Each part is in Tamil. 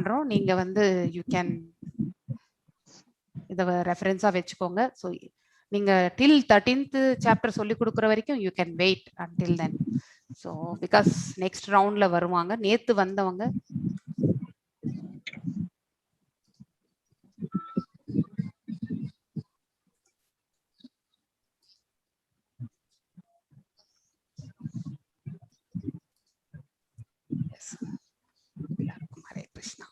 பண்றோம். நீங்க வந்து யூ கேன் இத ரெஃபரன்ஸா வச்சுக்கோங்க. ஸோ நீங்க டில் 13th சாப்டர் சொல்லி கொடுக்குற வரைக்கும் you can wait until then. So because next ரவுண்ட்ல வருவாங்க. நேத்து வந்தவங்க ஹரே கிருஷ்ணா.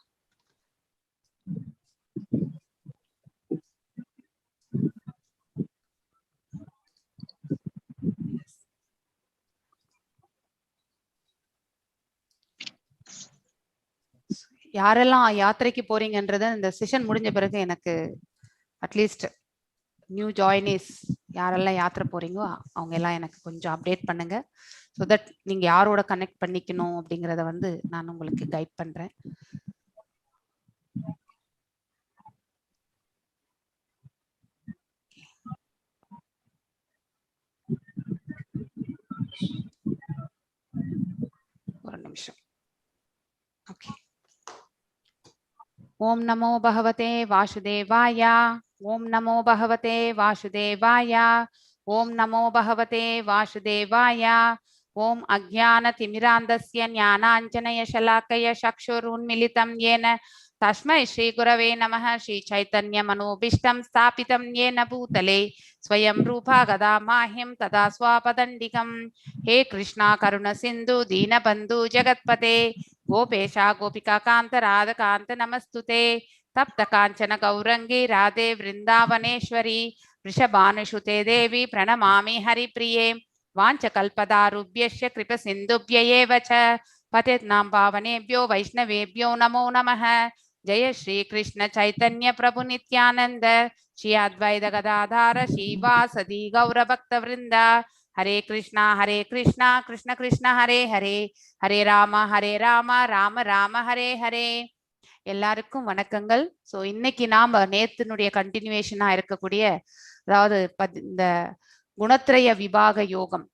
யாரெல்லாம் யாத்திரைக்கு போறீங்கன்றத இந்த செஷன் முடிஞ்ச பிறகு எனக்கு அட்லீஸ்ட் நியூ ஜாயினிஸ் யாரெல்லாம் யாத்திரை போறீங்களோ அவங்க எல்லாம் எனக்கு கொஞ்சம் அப்டேட் பண்ணுங்க. ஸோ தட் நீங்க யாரோட கனெக்ட் பண்ணிக்கணும் அப்படிங்கிறத வந்து நான் உங்களுக்கு கைட் பண்றேன். ஒரு நிமிஷம். ஓகே. ஓம் நமோ பகவதே வாசுதேவாய. ஓம் நமோ பகவதே வாசுதேவாய. ஓம் நமோ பகவதே வாசுதேவாய. ஓம் அஜ்ஞான திமிராந்தஸ்ய ஞானாஞ்சனய ஷலாக்கய சக்ஷுருன்மிலிதம் येन तस्मै श्री गुरवे नमः. श्री चैतन्य मनोभीष्टं स्थापितं येन भूतले स्वयं रूपा गदा माह्यं तदा स्वापदण्डिकं. हे कृष्णा करुण सिन्धु दीनबन्धु जगत्पते गोपेशा गोपिका कान्त राधकान्त नमस्तुते. तप्त काञ्चन गौरंगी राधे वृंदावनेश्वरी वृषभानुसुते देवी प्रणमामि हरिप्रिये. वाञ्छकल्पदारुभ्यश्च कृपसिन्धुभ्य एव च पतितानां पावनेभ्यो वैष्णवेभ्यो नमो नमः. जय श्री कृष्ण चैतन्य प्रभु नित्यानंद श्री अद्वैत गदाधर श्रीवासदि गौरभक्त वृंद. हरे कृष्णा कृष्ण कृष्ण हरे हरे हरे राम राम राम हरे हरे. எல்லாருக்கும் வணக்கங்கள். ஸோ இன்னைக்கு நாம நேத்தினுடைய கண்டினியூவேஷனா இருக்கக்கூடிய அதாவது இந்த குணத்திரய விபாக யோகம்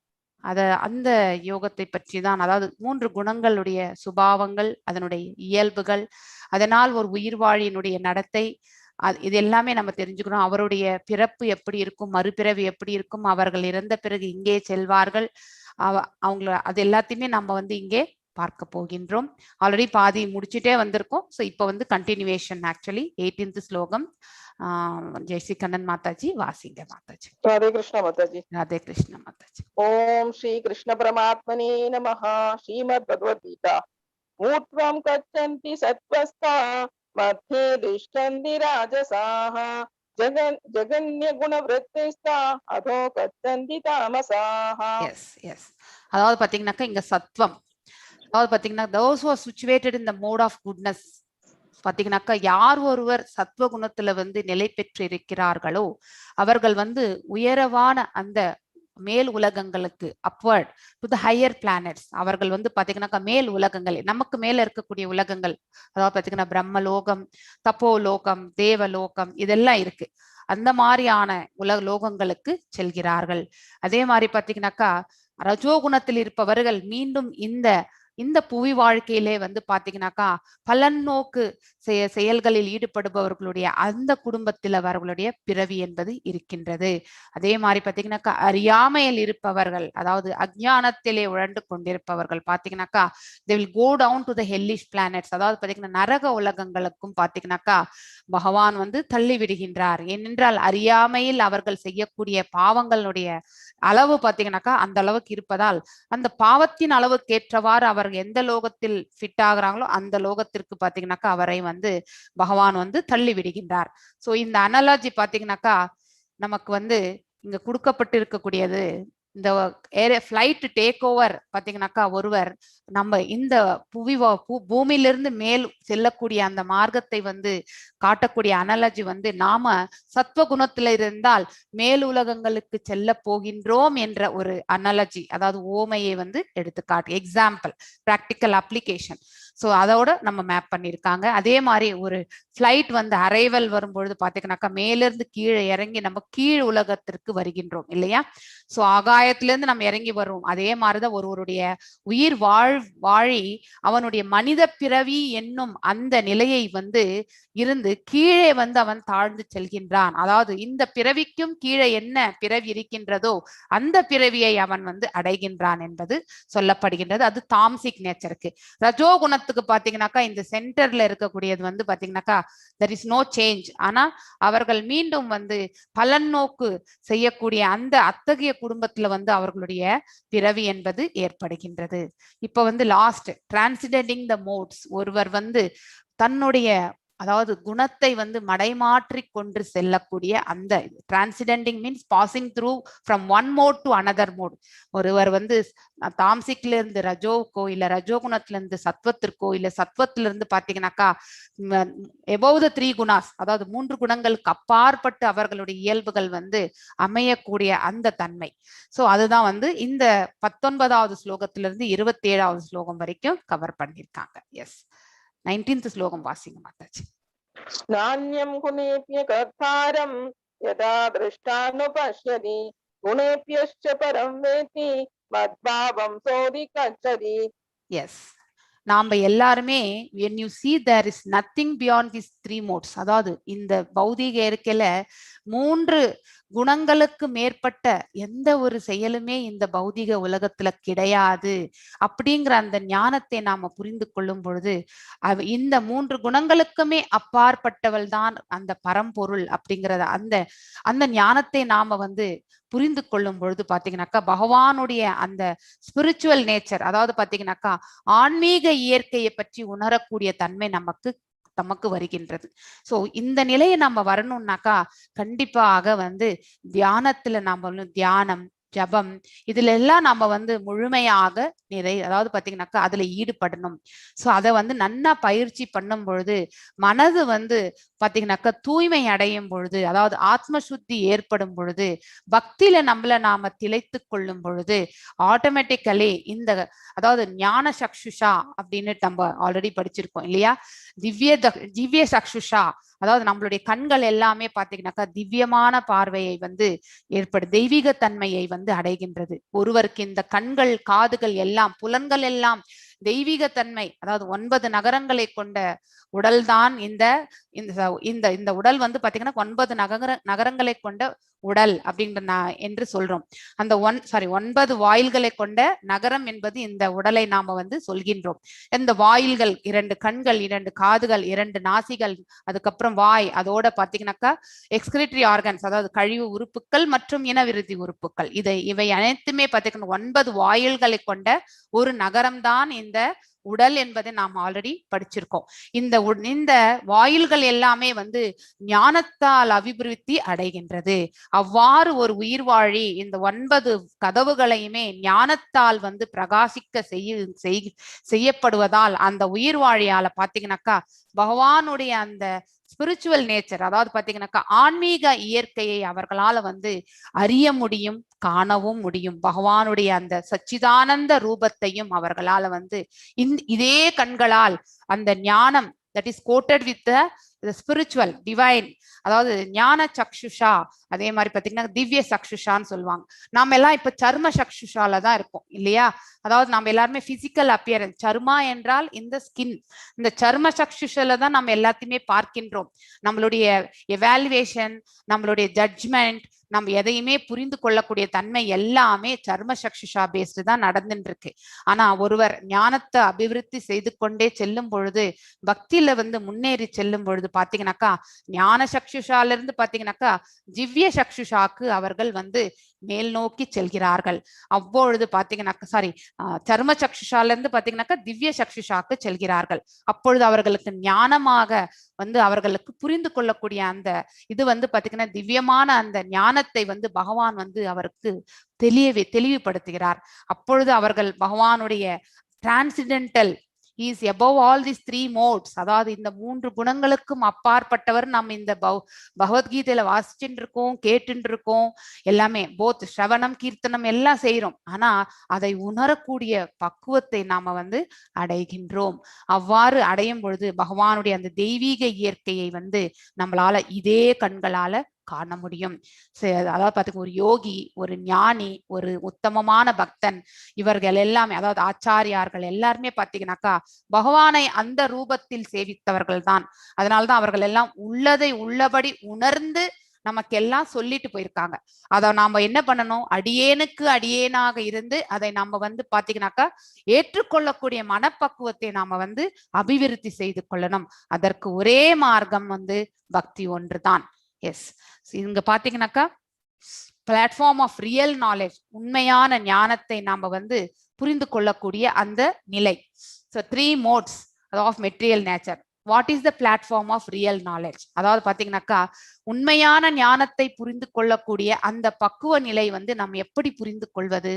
அந்த யோகத்தை பற்றி தான், அதாவது 3 குணங்களுடைய சுபாவங்கள், அதனுடைய இயல்புகள், அதனால் ஒரு உயிர்வாழியினுடைய நடத்தை, இது எல்லாமே நம்ம தெரிஞ்சுக்கணும். அவருடைய பிறப்பு எப்படி இருக்கும், மறுபிறவி எப்படி இருக்கும், அவர்கள் இறந்த பிறகு இங்கே செல்வார்கள், அவங்கள அது எல்லாத்தையுமே நம்ம வந்து இங்கே பார்க்க போகின்றோம். ஆல்ரெடி பாதி முடிச்சுட்டே வந்திருக்கோம். ஸோ இப்போ வந்து கண்டினியூவேஷன். ஆக்சுவலி 18th ஸ்லோகம். जय श्री कन्नन माताजी वासिंगे माताजी. राधे कृष्ण माताजी. राधे कृष्ण माताजी. ओम श्री कृष्ण परमात्मने नमः. श्रीमद् भगवद गीता. ऊर्ध्वं गच्छन्ति सत्त्वस्था मध्ये तिष्ठन्ति राजसाः जगन्य गुणवृत्तिस्था अधो गच्छन्ति तामसाः. Yes, yes. அதாவது பாத்தீங்கன்னாக்கா இங்க சத்வம், அதாவது பாத்தீங்கன்னா those who are situated in the mode of goodness, பாத்தீங்கன்னாக்கா யார் ஒருவர் சத்வ குணத்துல வந்து நிலை பெற்று இருக்கிறார்களோ அவர்கள் வந்து உயரவான அந்த மேல் உலகங்களுக்கு, upward to the higher planets, அவர்கள் வந்து பாத்தீங்கன்னாக்கா மேல் உலகங்கள், நமக்கு மேல இருக்கக்கூடிய உலகங்கள், அதாவது பாத்தீங்கன்னா பிரம்மலோகம், தப்போலோகம், தேவலோகம், இதெல்லாம் இருக்கு. அந்த மாதிரியான லோகங்களுக்கு செல்கிறார்கள். அதே மாதிரி பாத்தீங்கன்னாக்கா ரஜோகுணத்தில் இருப்பவர்கள் மீண்டும் இந்த புவி வாழ்க்கையிலே வந்து பாத்தீங்கன்னாக்கா பலநோக்கு செயல்களில் ஈடுபடுபவர்களுடைய அந்த குடும்பத்தில் அவர்களுடைய பிறவி என்பது இருக்கின்றது. அதே மாதிரி பாத்தீங்கன்னாக்கா அறியாமையில் இருப்பவர்கள், அதாவது அஜ்ஞானத்திலே உழண்டு கொண்டிருப்பவர்கள் பாத்தீங்கன்னாக்கா they will go down to the hellish planets, அதாவது பாத்தீங்கன்னா நரக உலகங்களுக்கும் பாத்தீங்கன்னாக்கா பகவான் வந்து தள்ளி விடுகின்றார். ஏனென்றால் அறியாமையில் அவர்கள் செய்யக்கூடிய பாவங்களுடைய அளவு பாத்தீங்கன்னாக்கா அந்த அளவுக்கு இருப்பதால் அந்த பாவத்தின் அளவுக்கு ஏற்றவாறு அவர் எந்த லோகத்தில் ஃபிட் ஆகுறாங்களோ அந்த லோகத்திற்கு பாத்தீங்கன்னாக்கா அவரை வந்து பகவான் வந்து தள்ளி விடுகின்றார். சோ இந்த அனாலஜி பாத்தீங்கன்னாக்கா நமக்கு வந்து இங்க கொடுக்கப்பட்டு இருக்கக்கூடியது. இந்த ஃபிளைட் டேக் ஓவர் பாத்தீங்கன்னாக்கா ஒருவர் நம்ம இந்த பூமியிலிருந்து மேல் செல்லக்கூடிய அந்த மார்க்கத்தை வந்து காட்டக்கூடிய அனாலஜி வந்து நாம சத்வ குணத்துல இருந்தால் மேல் உலகங்களுக்கு செல்ல போகின்றோம் என்ற ஒரு அனாலஜி, அதாவது ஓமையை வந்து எடுத்துக்காட்டு, எக்ஸாம்பிள், பிராக்டிக்கல் அப்ளிகேஷன். ஸோ அதோட நம்ம மேப் பண்ணியிருக்காங்க. அதே மாதிரி ஒரு ஃப்ளைட் வந்து அரைவல் வரும்பொழுது பார்த்தீங்கன்னாக்கா மேலிருந்து கீழே இறங்கி நம்ம கீழ் உலகத்திற்கு வருகின்றோம் இல்லையா? ஸோ ஆகாயத்திலேருந்து நம்ம இறங்கி வரும். அதே மாதிரிதான் ஒருவருடைய உயிர் வாழி அவனுடைய மனித பிறவி என்னும் அந்த நிலையை வந்து இருந்து கீழே வந்து அவன் தாழ்ந்து செல்கின்றான். அதாவது இந்த பிறவிக்கும் கீழே என்ன பிறவி இருக்கின்றதோ அந்த பிறவியை அவன் வந்து அடைகின்றான் என்பது சொல்லப்படுகின்றது. அது தாம்சிக் நேச்சருக்கு. ரஜோகுணத்துக்கு பாத்தீங்கன்னாக்கா இந்த சென்டர்ல இருக்கக்கூடியது வந்து பாத்தீங்கன்னாக்கா there is no change. ஆனா அவர்கள் மீண்டும் வந்து பலன் நோக்கு செய்யக்கூடிய அந்த அத்தகைய குடும்பத்துல வந்து அவர்களுடைய பிறவி என்பது ஏற்படுகின்றது. இப்ப வந்து லாஸ்ட் டிரான்சிடென்டிங் த மோட்ஸ். ஒருவர் வந்து தன்னுடைய அதாவது குணத்தை வந்து மடைமாற்றி கொண்டு செல்லக்கூடிய அந்த transcending means passing through from one mode to another mode. ஒருவர் வந்து தாம்சிக்ல இருந்து ரஜோக்கோ இல்ல ரஜோகுணத்துல இருந்து சத்வத்திற்கோ இல்ல சத்வத்துல இருந்து பாத்தீங்கன்னாக்கா எபோவ் த 3 குணாஸ், அதாவது 3 குணங்களுக்கு அப்பாற்பட்டு அவர்களுடைய இயல்புகள் வந்து அமையக்கூடிய அந்த தன்மை. சோ அதுதான் வந்து இந்த 19வது ஸ்லோகத்திலிருந்து 27வது ஸ்லோகம் வரைக்கும் கவர் பண்ணியிருக்காங்க. எஸ், 19th ஸ்லோகம் வாசிங்க மாதாஜி. நான்யம் குணேப்ய கர்த்தாரம் யதா திருஷ்டானுபஷ்யதி குணேப்யஸ்ச பரம் வேதி மத்பாவம் சோதி கச்சதி. எஸ், நாம எல்லாருமே when you see there is nothing beyond these 3 modes, அதாவது இந்த பௌதிக இயற்கையில 3 குணங்களுக்கு மேற்பட்ட எந்த ஒரு செயலுமே இந்த பௌதிக உலகத்துல கிடையாது அப்படிங்கிற அந்த ஞானத்தை நாம புரிந்து கொள்ளும் பொழுது இந்த 3 குணங்களுக்குமே அப்பாற்பட்டவள் தான் அந்த பரம்பொருள் அப்படிங்கிறத அந்த அந்த ஞானத்தை நாம வந்து புரிந்து கொள்ளும் பொழுது பாத்தீங்கன்னாக்கா பகவானுடைய அந்த ஸ்பிரிச்சுவல் நேச்சர், அதாவது பாத்தீங்கன்னாக்கா ஆன்மீக இயற்கையை பற்றி உணரக்கூடிய தன்மை நமக்கு வருகின்றது. சோ இந்த நிலையை நம்ம வரணும்னாக்கா கண்டிப்பாக வந்து தியானத்துல நாம தியானம் ஜபம் இதுல எல்லாம் நம்ம வந்து முழுமையாக அதாவது பாத்தீங்கன்னாக்கா அதுல ஈடுபடணும். சோ அதை வந்து நன்னா பயிற்சி பண்ணும் பொழுது மனது வந்து பாத்தீங்கன்னாக்கா தூய்மை அடையும் பொழுது, அதாவது ஆத்ம சுத்தி ஏற்படும் பொழுது, பக்தியில நாம திளைத்து கொள்ளும் பொழுது ஆட்டோமேட்டிக்கலி இந்த அதாவது ஞான சக்ஷுஷா அப்படின்னு நம்ம ஆல்ரெடி படிச்சிருக்கோம் இல்லையா? திவ்ய சக்ஷுஷா, அதாவது நம்மளுடைய கண்கள் எல்லாமே பாத்தீங்கன்னாக்கா திவ்யமான பார்வையை வந்து தெய்வீக தன்மையை வந்து அடைகின்றது. ஒருவருக்கு இந்த கண்கள் காதுகள் எல்லாம் புலன்கள் எல்லாம் தெய்வீக தன்மை, அதாவது 9 நகரங்களை கொண்ட உடல் தான் இந்த இந்த உடல் வந்து பாத்தீங்கன்னா 9 நகரங்களை கொண்ட உடல் அப்படின்ற என்று சொல்றோம். அந்த 9 வாயில்களை கொண்ட நகரம் என்பது இந்த உடலை நாம வந்து சொல்கின்றோம். இந்த வாயில்கள் 2 கண்கள் 2 காதுகள் 2 நாசிகள் அதுக்கப்புறம் வாய், அதோட பாத்தீங்கன்னாக்கா எக்ஸ்கிரிட்டரி ஆர்கன்ஸ், அதாவது கழிவு உறுப்புகள் மற்றும் இனவிருத்தி உறுப்புகள், இவை அனைத்துமே பாத்தீங்கன்னா 9 வாயில்களை கொண்ட ஒரு நகரம்தான் இந்த உடல் என்பதை நாம் ஆல்ரெடி படிச்சிருக்கோம். இந்த வாயில்கள் எல்லாமே வந்து ஞானத்தால் அபிவிருத்தி அடைகின்றது. அவ்வாறு ஒரு உயிர் வாழி இந்த 9 கதவுகளையுமே ஞானத்தால் வந்து பிரகாசிக்க செய்யப்படுவதால் அந்த உயிர் வாழியால பாத்தீங்கன்னாக்கா பகவானுடைய அந்த ஸ்பிரிச்சுவல் நேச்சர், அதாவது பாத்தீங்கன்னாக்கா ஆன்மீக இயற்கையை அவர்களால வந்து அறிய முடியும், காணவும் முடியும். பகவானுடைய அந்த சச்சிதானந்த ரூபத்தையும் அவர்களால வந்து இதே கண்களால் அந்த ஞானம் that is coated with the spiritual divine, அதாவது ஞான சக்ஷுஷா, அதே மாதிரி பாத்தீங்கன்னா திவ்ய சக்ஷுஷான்னு சொல்லுவாங்க. நாம எல்லாம் இப்ப சர்ம சக்ஷுஷால தான் இருக்கோம் இல்லையா? அதாவது நம்ம எல்லாருமே பிசிக்கல் அப்பியரன்ஸ், சர்மா என்றால் இந்த ஸ்கின், இந்த சர்ம சக்ஷுஷால தான் நம்ம எல்லாத்தையுமே பார்க்கின்றோம். நம்மளுடைய எவாலுவேஷன், நம்மளுடைய ஜட்ஜ்மெண்ட், நம்ம எதையுமே புரிந்து கொள்ளக்கூடிய தன்மை எல்லாமே சர்ம சக்ஷுஷா பேஸ்டு தான் நடந்துட்டு இருக்கு. ஆனா ஒருவர் ஞானத்தை அபிவிருத்தி செய்து கொண்டே செல்லும் பொழுது, பக்தியில வந்து முன்னேறி செல்லும் பொழுது பாத்தீங்கன்னாக்கா ஞான சக்ஷுஷால இருந்து பாத்தீங்கன்னாக்கா திவ்ய சக்ஷுஷாக்கு அவர்கள் வந்து மேல் நோக்கி செல்கிறார்கள். அப்பொழுது பாத்தீங்கன்னாக்கா சர்ம சக்ஷுஷால இருந்து பாத்தீங்கன்னாக்கா திவ்ய சக்ஷுஷாக்கு செல்கிறார்கள். அப்பொழுது அவர்களுக்கு ஞானமாக வந்து அவர்களுக்கு புரிந்து கொள்ளக்கூடிய அந்த இது வந்து பாத்தீங்கன்னா திவ்யமான அந்த ஞானத்தை வந்து பகவான் வந்து அவருக்கு தெளிவுபடுத்துகிறார். அப்பொழுது அவர்கள் பகவானுடைய transcendental he is above all these three modes. அதாவது இந்த மூன்று குணங்களுக்கும் அப்பாற்பட்டவர். நம்ம இந்த பகவத்கீதையில வாசிச்சுட்டு இருக்கோம், கேட்டுட்டு இருக்கோம், எல்லாமே போத் ஸ்ரவணம் கீர்த்தனம் எல்லாம் செய்யறோம். ஆனா அதை உணரக்கூடிய பக்குவத்தை நாம வந்து அடைகின்றோம். அவ்வாறு அடையும் பொழுது பகவானுடைய அந்த தெய்வீக இயற்கையை வந்து நம்மளால இதே கண்களால காண முடியும். அதாவது பாத்துக்க, ஒரு யோகி, ஒரு ஞானி, ஒரு உத்தமமான பக்தன், இவர்கள் எல்லாமே, அதாவது ஆச்சாரியார்கள் எல்லாருமே பாத்தீங்கன்னாக்கா பகவானை அந்த ரூபத்தில் சேவித்தவர்கள் தான். அதனால்தான் அவர்கள் எல்லாம் உள்ளதை உள்ளபடி உணர்ந்து நமக்கெல்லாம் சொல்லிட்டு போயிருக்காங்க. அதை நாம என்ன பண்ணணும், அடியேனுக்கு அடியேனாக இருந்து அதை நம்ம வந்து பாத்தீங்கன்னாக்கா ஏற்றுக்கொள்ளக்கூடிய மனப்பக்குவத்தை நாம வந்து அபிவிருத்தி செய்து கொள்ளணும். அதற்கு ஒரே மார்க்கம் வந்து பக்தி ஒன்றுதான். எஸ், இங்க பாத்தீங்கன்னாக்கா பிளாட்ஃபார்ம் ஆஃப் ரியல் நாலேஜ், உண்மையான ஞானத்தை நாம வந்து புரிந்து கொள்ளக்கூடிய அந்த நிலை. So 3 modes of material nature. What is the platform of real knowledge? அதாவது பாத்தீங்கன்னாக்கா உண்மையான ஞானத்தை புரிந்து கொள்ளக்கூடிய அந்த பக்குவ நிலை வந்து நம்ம எப்படி புரிந்து கொள்வது?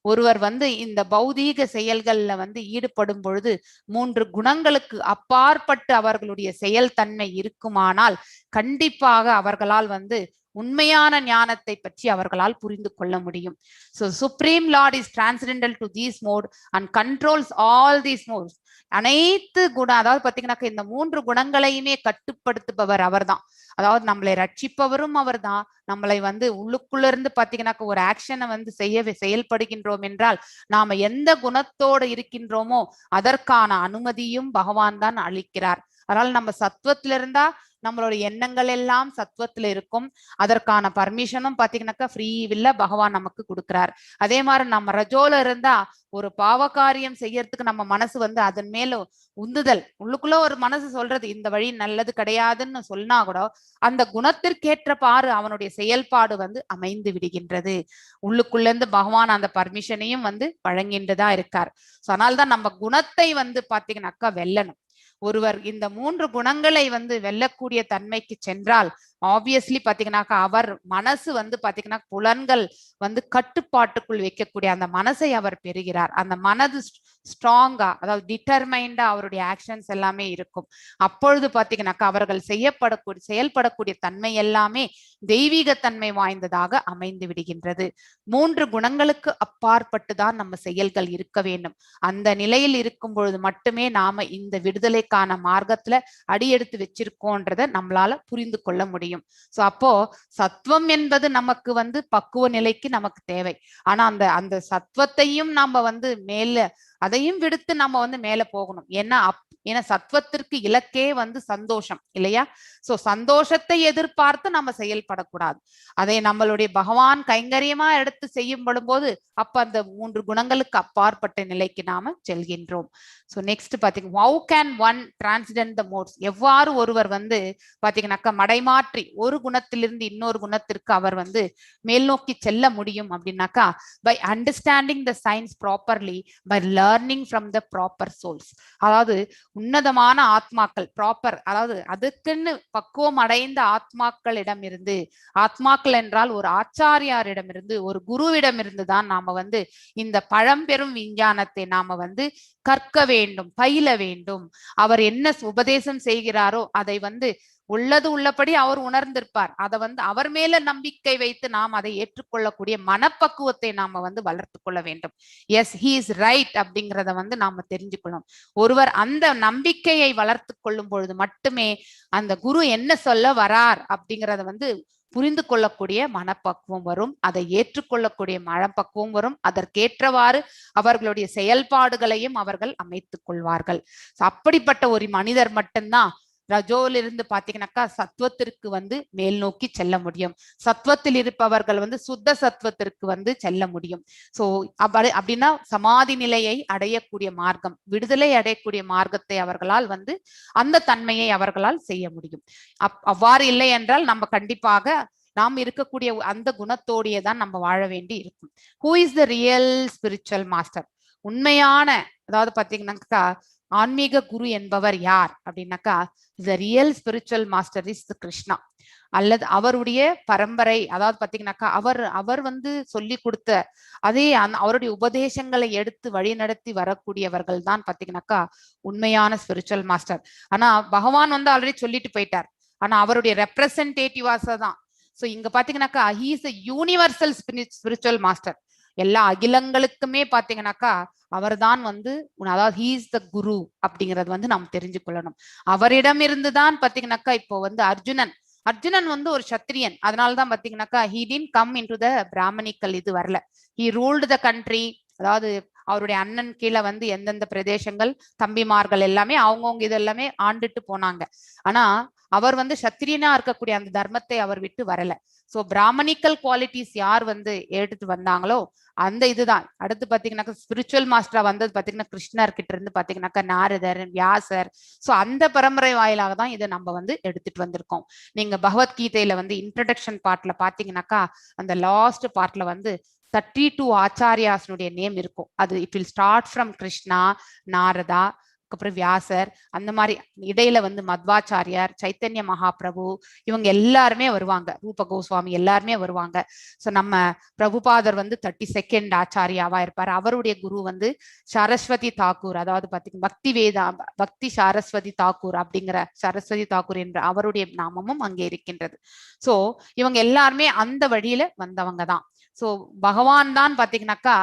ஒருவர் வந்து இந்த பௌதீக செயல்கள்ல வந்து ஈடுபடும் பொழுது 3 குணங்களுக்கு அப்பாற்பட்டு அவர்களுடைய செயல்தன்மை இருக்குமானால் கண்டிப்பாக அவர்களால் வந்து உண்மையான ஞானத்தை பற்றி அவர்களால் புரிந்து கொள்ள முடியும். So Supreme Lord is transcendental to these mode and controls all these modes. அனைத்து குணம், அதாவது பாத்தீங்கன்னாக்க இந்த 3 குணங்களையுமே கட்டுப்படுத்துபவர் அவர்தான். அதாவது நம்மளை ரட்சிப்பவரும் அவர்தான். நம்மளை வந்து உள்ளுக்குள்ள இருந்து பாத்தீங்கன்னாக்க ஒரு ஆக்ஷனை வந்து செயல்படுகின்றோம் என்றால் நாம எந்த குணத்தோடு இருக்கின்றோமோ அதற்கான அனுமதியும் பகவான் தான் அளிக்கிறார். அதனால நம்ம சத்துவத்துல இருந்தா நம்மளோட எண்ணங்கள் எல்லாம் சத்துவத்துல இருக்கும். அதற்கான பர்மிஷனும் பாத்தீங்கன்னாக்கா ஃப்ரீ வில்ல பகவான் நமக்கு கொடுக்கிறார். அதே மாதிரி நம்ம ரஜோல இருந்தா ஒரு பாவகாரியம் செய்யறதுக்கு நம்ம மனசு வந்து அதன் மேல உந்துதல், உள்ளுக்குள்ள ஒரு மனசு சொல்றது இந்த வழி நல்லது கிடையாதுன்னு சொன்னா கூட அந்த குணத்திற்கேற்ற பாரு அவனுடைய செயல்பாடு வந்து அமைந்து விடுகின்றது. உள்ளுக்குள்ள இருந்து பகவான் அந்த பர்மிஷனையும் வந்து வழங்கின்றதா இருக்கார். அதனால்தான் நம்ம குணத்தை வந்து பாத்தீங்கன்னாக்கா வெல்லணும். ஒருவர் இந்த 3 குணங்களை வந்து வெல்லக்கூடிய தன்மைக்கு சென்றால் ஆப்வியஸ்லி பாத்தீங்கன்னாக்கா அவர் மனசு வந்து பாத்தீங்கன்னா புலன்கள் வந்து கட்டுப்பாட்டுக்குள் வைக்கக்கூடிய அந்த மனசை அவர் பெறுகிறார். அந்த மனது ஸ்ட்ராங்கா, அதாவது டிட்டர்மைண்டா அவருடைய ஆக்ஷன்ஸ் எல்லாமே இருக்கும். அப்பொழுது பாத்தீங்கன்னாக்கா அவர்கள் செயல்படக்கூடிய தன்மை எல்லாமே தெய்வீக தன்மை வாய்ந்ததாக அமைந்து விடுகின்றது. 3 குணங்களுக்கு அப்பாற்பட்டு தான் நம்ம செயல்கள் இருக்க வேண்டும். அந்த நிலையில் இருக்கும் பொழுது மட்டுமே நாம இந்த விடுதலைக்கான மார்க்கத்துல அடியெடுத்து வச்சிருக்கோன்றத நம்மளால புரிந்து கொள்ள முடியும். சோ அப்போ சத்துவம் என்பது நமக்கு வந்து பக்குவ நிலைக்கு நமக்கு தேவை. ஆனா அந்த சத்துவத்தையும் நாம வந்து மேல அதையும் விடுத்து நம்ம வந்து மேல போகணும். ஏன்னா சத்துவத்திற்கு இலக்கே வந்து சந்தோஷம் இல்லையா? சோ சந்தோஷத்தை எதிர்பார்த்து நம்ம செயல்படக்கூடாது. அதை நம்மளுடைய பகவான் கைங்கரியமா எடுத்து செய்யப்படும் போது அப்ப அந்த 3 குணங்களுக்கு அப்பாற்பட்ட நிலைக்கு நாம செல்கின்றோம். சோ நெக்ஸ்ட் பாத்தீங்க, how can one transcend the modes? எவ்வாறு ஒருவர் வந்து பாத்தீங்கன்னாக்கா மடைமாற்றி ஒரு குணத்திலிருந்து இன்னொரு குணத்திற்கு அவர் வந்து மேல் நோக்கி செல்ல முடியும் அப்படின்னாக்கா by understanding the science properly, by learning from the proper souls. அதாவது உன்னதமான ஆத்மாக்கள் ப்ராப்பர், அதாவது அதுக்குன்னு பக்குவம் அடைந்த ஆத்மாக்களிடம் இருந்து, ஆத்மாக்கள் என்றால் ஒரு ஆச்சாரியாரிடமிருந்து ஒரு குருவிடமிருந்து தான் நாம வந்து இந்த பழம்பெரும் விஞ்ஞானத்தை நாம வந்து கற்க வேண்டும், பயில வேண்டும். அவர் என்ன உபதேசம் செய்கிறாரோ அதை வந்து உள்ளது உள்ளபடி அவர் உணர்ந்திருப்பார். அதை வந்து அவர் மேல நம்பிக்கை வைத்து நாம் அதை ஏற்றுக்கொள்ளக்கூடிய மனப்பக்குவத்தை நாம வந்து வளர்த்து கொள்ள வேண்டும். எஸ், ஹி இஸ் ரைட் அப்படிங்கிறத வந்து நாம தெரிஞ்சுக்கணும். ஒருவர் அந்த நம்பிக்கையை வளர்த்து கொள்ளும் பொழுது மட்டுமே அந்த குரு என்ன சொல்ல வரார் அப்படிங்கிறத வந்து புரிந்து கொள்ளக்கூடிய மனப்பக்குவம் வரும். அதை ஏற்றுக்கொள்ளக்கூடிய மனப்பக்குவம் வரும். அதற்கேற்றவாறு அவர்களுடைய செயல்பாடுகளையும் அவர்கள் அமைத்துக் கொள்வார்கள். அப்படிப்பட்ட ஒரு மனிதர் மட்டும்தான் ரஜோல இருந்து பாத்தீங்கன்னாக்கா சத்துவத்திற்கு வந்து மேல் நோக்கி செல்ல முடியும். சத்துவத்தில் இருப்பவர்கள் வந்து சுத்த சத்துவத்திற்கு வந்து செல்ல முடியும். சோ அப்படின்னா சமாதி நிலையை அடையக்கூடிய மார்க்கம், விடுதலை அடையக்கூடிய மார்க்கத்தை அவர்களால் வந்து அந்த தன்மையை அவர்களால் செய்ய முடியும். அவ்வாறு இல்லை என்றால் நம்ம கண்டிப்பாக நாம் இருக்கக்கூடிய அந்த குணத்தோடையே தான் நம்ம வாழ வேண்டி இருக்கும். Who is the real spiritual master? உண்மையான, அதாவது பாத்தீங்கன்னாக்கா ஆன்மீக குரு என்பவர் யார் அப்படின்னாக்கா the real spiritual master is the Krishna. அல்லது அவருடைய பரம்பரை, அதாவது பாத்தீங்கன்னாக்கா அவர் வந்து சொல்லி கொடுத்த அதே அவருடைய உபதேசங்களை எடுத்து வழி நடத்தி வரக்கூடியவர்கள் தான் பாத்தீங்கன்னாக்கா உண்மையான ஸ்பிரிச்சுவல் மாஸ்டர். ஆனா பகவான் வந்து ஆல்ரெடி சொல்லிட்டு போயிட்டார், ஆனா அவருடைய ரெப்ரசன்டேட்டிவாஸா தான். சோ இங்க பாத்தீங்கன்னாக்கா he is a universal spiritual master. எல்லா அகிலங்களுக்குமே பாத்தீங்கன்னாக்கா அவர் தான் வந்து, அதாவது ஹி இஸ் த குரு அப்படிங்கறது வந்து நாம் தெரிஞ்சு கொள்ளணும். அவரிடம் இருந்துதான் பாத்தீங்கன்னாக்கா இப்போ வந்து அர்ஜுனன் வந்து ஒரு சத்திரியன், அதனாலதான் பாத்தீங்கன்னாக்கா he didn't come into the Brahmanical இது வரல. he ruled the country, அதாவது அவருடைய அண்ணன் கீழே வந்து எந்தெந்த பிரதேசங்கள் தம்பிமார்கள் எல்லாமே அவங்கவுங்க இது எல்லாமே ஆண்டுட்டு போனாங்க. ஆனா அவர் வந்து சத்திரியனா இருக்கக்கூடிய அந்த தர்மத்தை அவர் விட்டு வரல. சோ பிராமணிக்கல் குவாலிட்டிஸ் யார் வந்து எடுத்துட்டு வந்தாங்களோ அந்த இதுதான். அடுத்து பாத்தீங்கன்னாக்கா ஸ்பிரிச்சுவல் மாஸ்டரா வந்தது பாத்தீங்கன்னா கிருஷ்ணர் கிட்ட இருந்து பாத்தீங்கன்னாக்கா நாரதர், வியாசர். சோ அந்த பரம்பரை வாயிலாக தான் இதை நம்ம வந்து எடுத்துட்டு வந்திருக்கோம். நீங்க பகவத்கீதையில வந்து இன்ட்ரடக்ஷன் பார்ட்ல பாத்தீங்கன்னாக்கா அந்த லாஸ்ட் பார்ட்ல வந்து 32 ஆச்சாரியாஸ்னுடைய நேம் இருக்கும். அது it will start from Krishna, Narada, அப்புறம் வியாசர், அந்த மாதிரி இடையில வந்து மத்வாச்சாரியார், சைத்தன்ய மகாபிரபு, இவங்க எல்லாருமே வருவாங்க, ரூப கோஸ்வாமி எல்லாருமே வருவாங்க. சோ நம்ம பிரபுபாதர் வந்து 32nd ஆச்சாரியாவா இருப்பார். அவருடைய குரு வந்து சரஸ்வதி தாக்கூர், அதாவது பாத்தீங்கன்னா பக்தி சரஸ்வதி தாக்கூர் அப்படிங்கிற சரஸ்வதி தாக்கூர் என்ற அவருடைய நாமமும் அங்கே இருக்கின்றது. சோ இவங்க எல்லாருமே அந்த வழியில வந்தவங்க தான். சோ பகவான் தான் பாத்தீங்கன்னாக்கா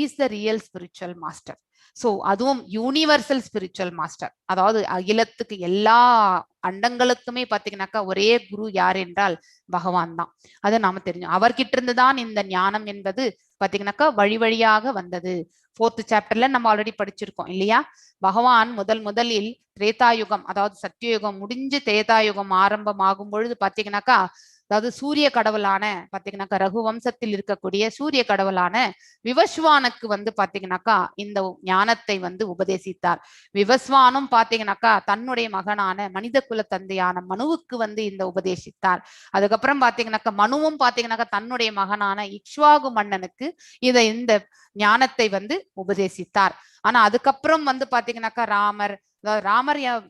is the real spiritual master. So அதுவும் யூனிவர்சல் ஸ்பிரிச்சுவல் மாஸ்டர், அதாவது அகிலத்துக்கு எல்லா அண்டங்களுக்குமே பாத்தீங்கன்னாக்கா ஒரே குரு யார் என்றால் பகவான் தான். அதை நாம தெரிஞ்சோம். அவர்கிட்ட இருந்துதான் இந்த ஞானம் என்பது பாத்தீங்கன்னாக்கா வழி வழியாக வந்தது. 4th சாப்டர்ல நம்ம ஆல்ரெடி படிச்சிருக்கோம் இல்லையா? பகவான் முதலில் திரேதாயுகம், அதாவது சத்தியயுகம் முடிஞ்சு திரேதாயுகம் ஆரம்பமாகும் பொழுது பாத்தீங்கன்னாக்கா, அதாவது சூரிய கடவுளான பாத்தீங்கன்னாக்கா ரகுவம்சத்தில் இருக்கக்கூடிய சூரிய கடவுளான விவஸ்வானுக்கு வந்து பாத்தீங்கன்னாக்கா இந்த ஞானத்தை வந்து உபதேசித்தார். விவஸ்வானும் பாத்தீங்கன்னாக்கா தன்னுடைய மகனான மனித குல தந்தையான மனுவுக்கு வந்து இந்த உபதேசித்தார். அதுக்கப்புறம் பாத்தீங்கன்னாக்கா மனுவும் பாத்தீங்கன்னாக்கா தன்னுடைய மகனான இக்ஷ்வாகு மன்னனுக்கு இந்த ஞானத்தை வந்து உபதேசித்தார். ஆனா அதுக்கப்புறம் வந்து பாத்தீங்கன்னாக்கா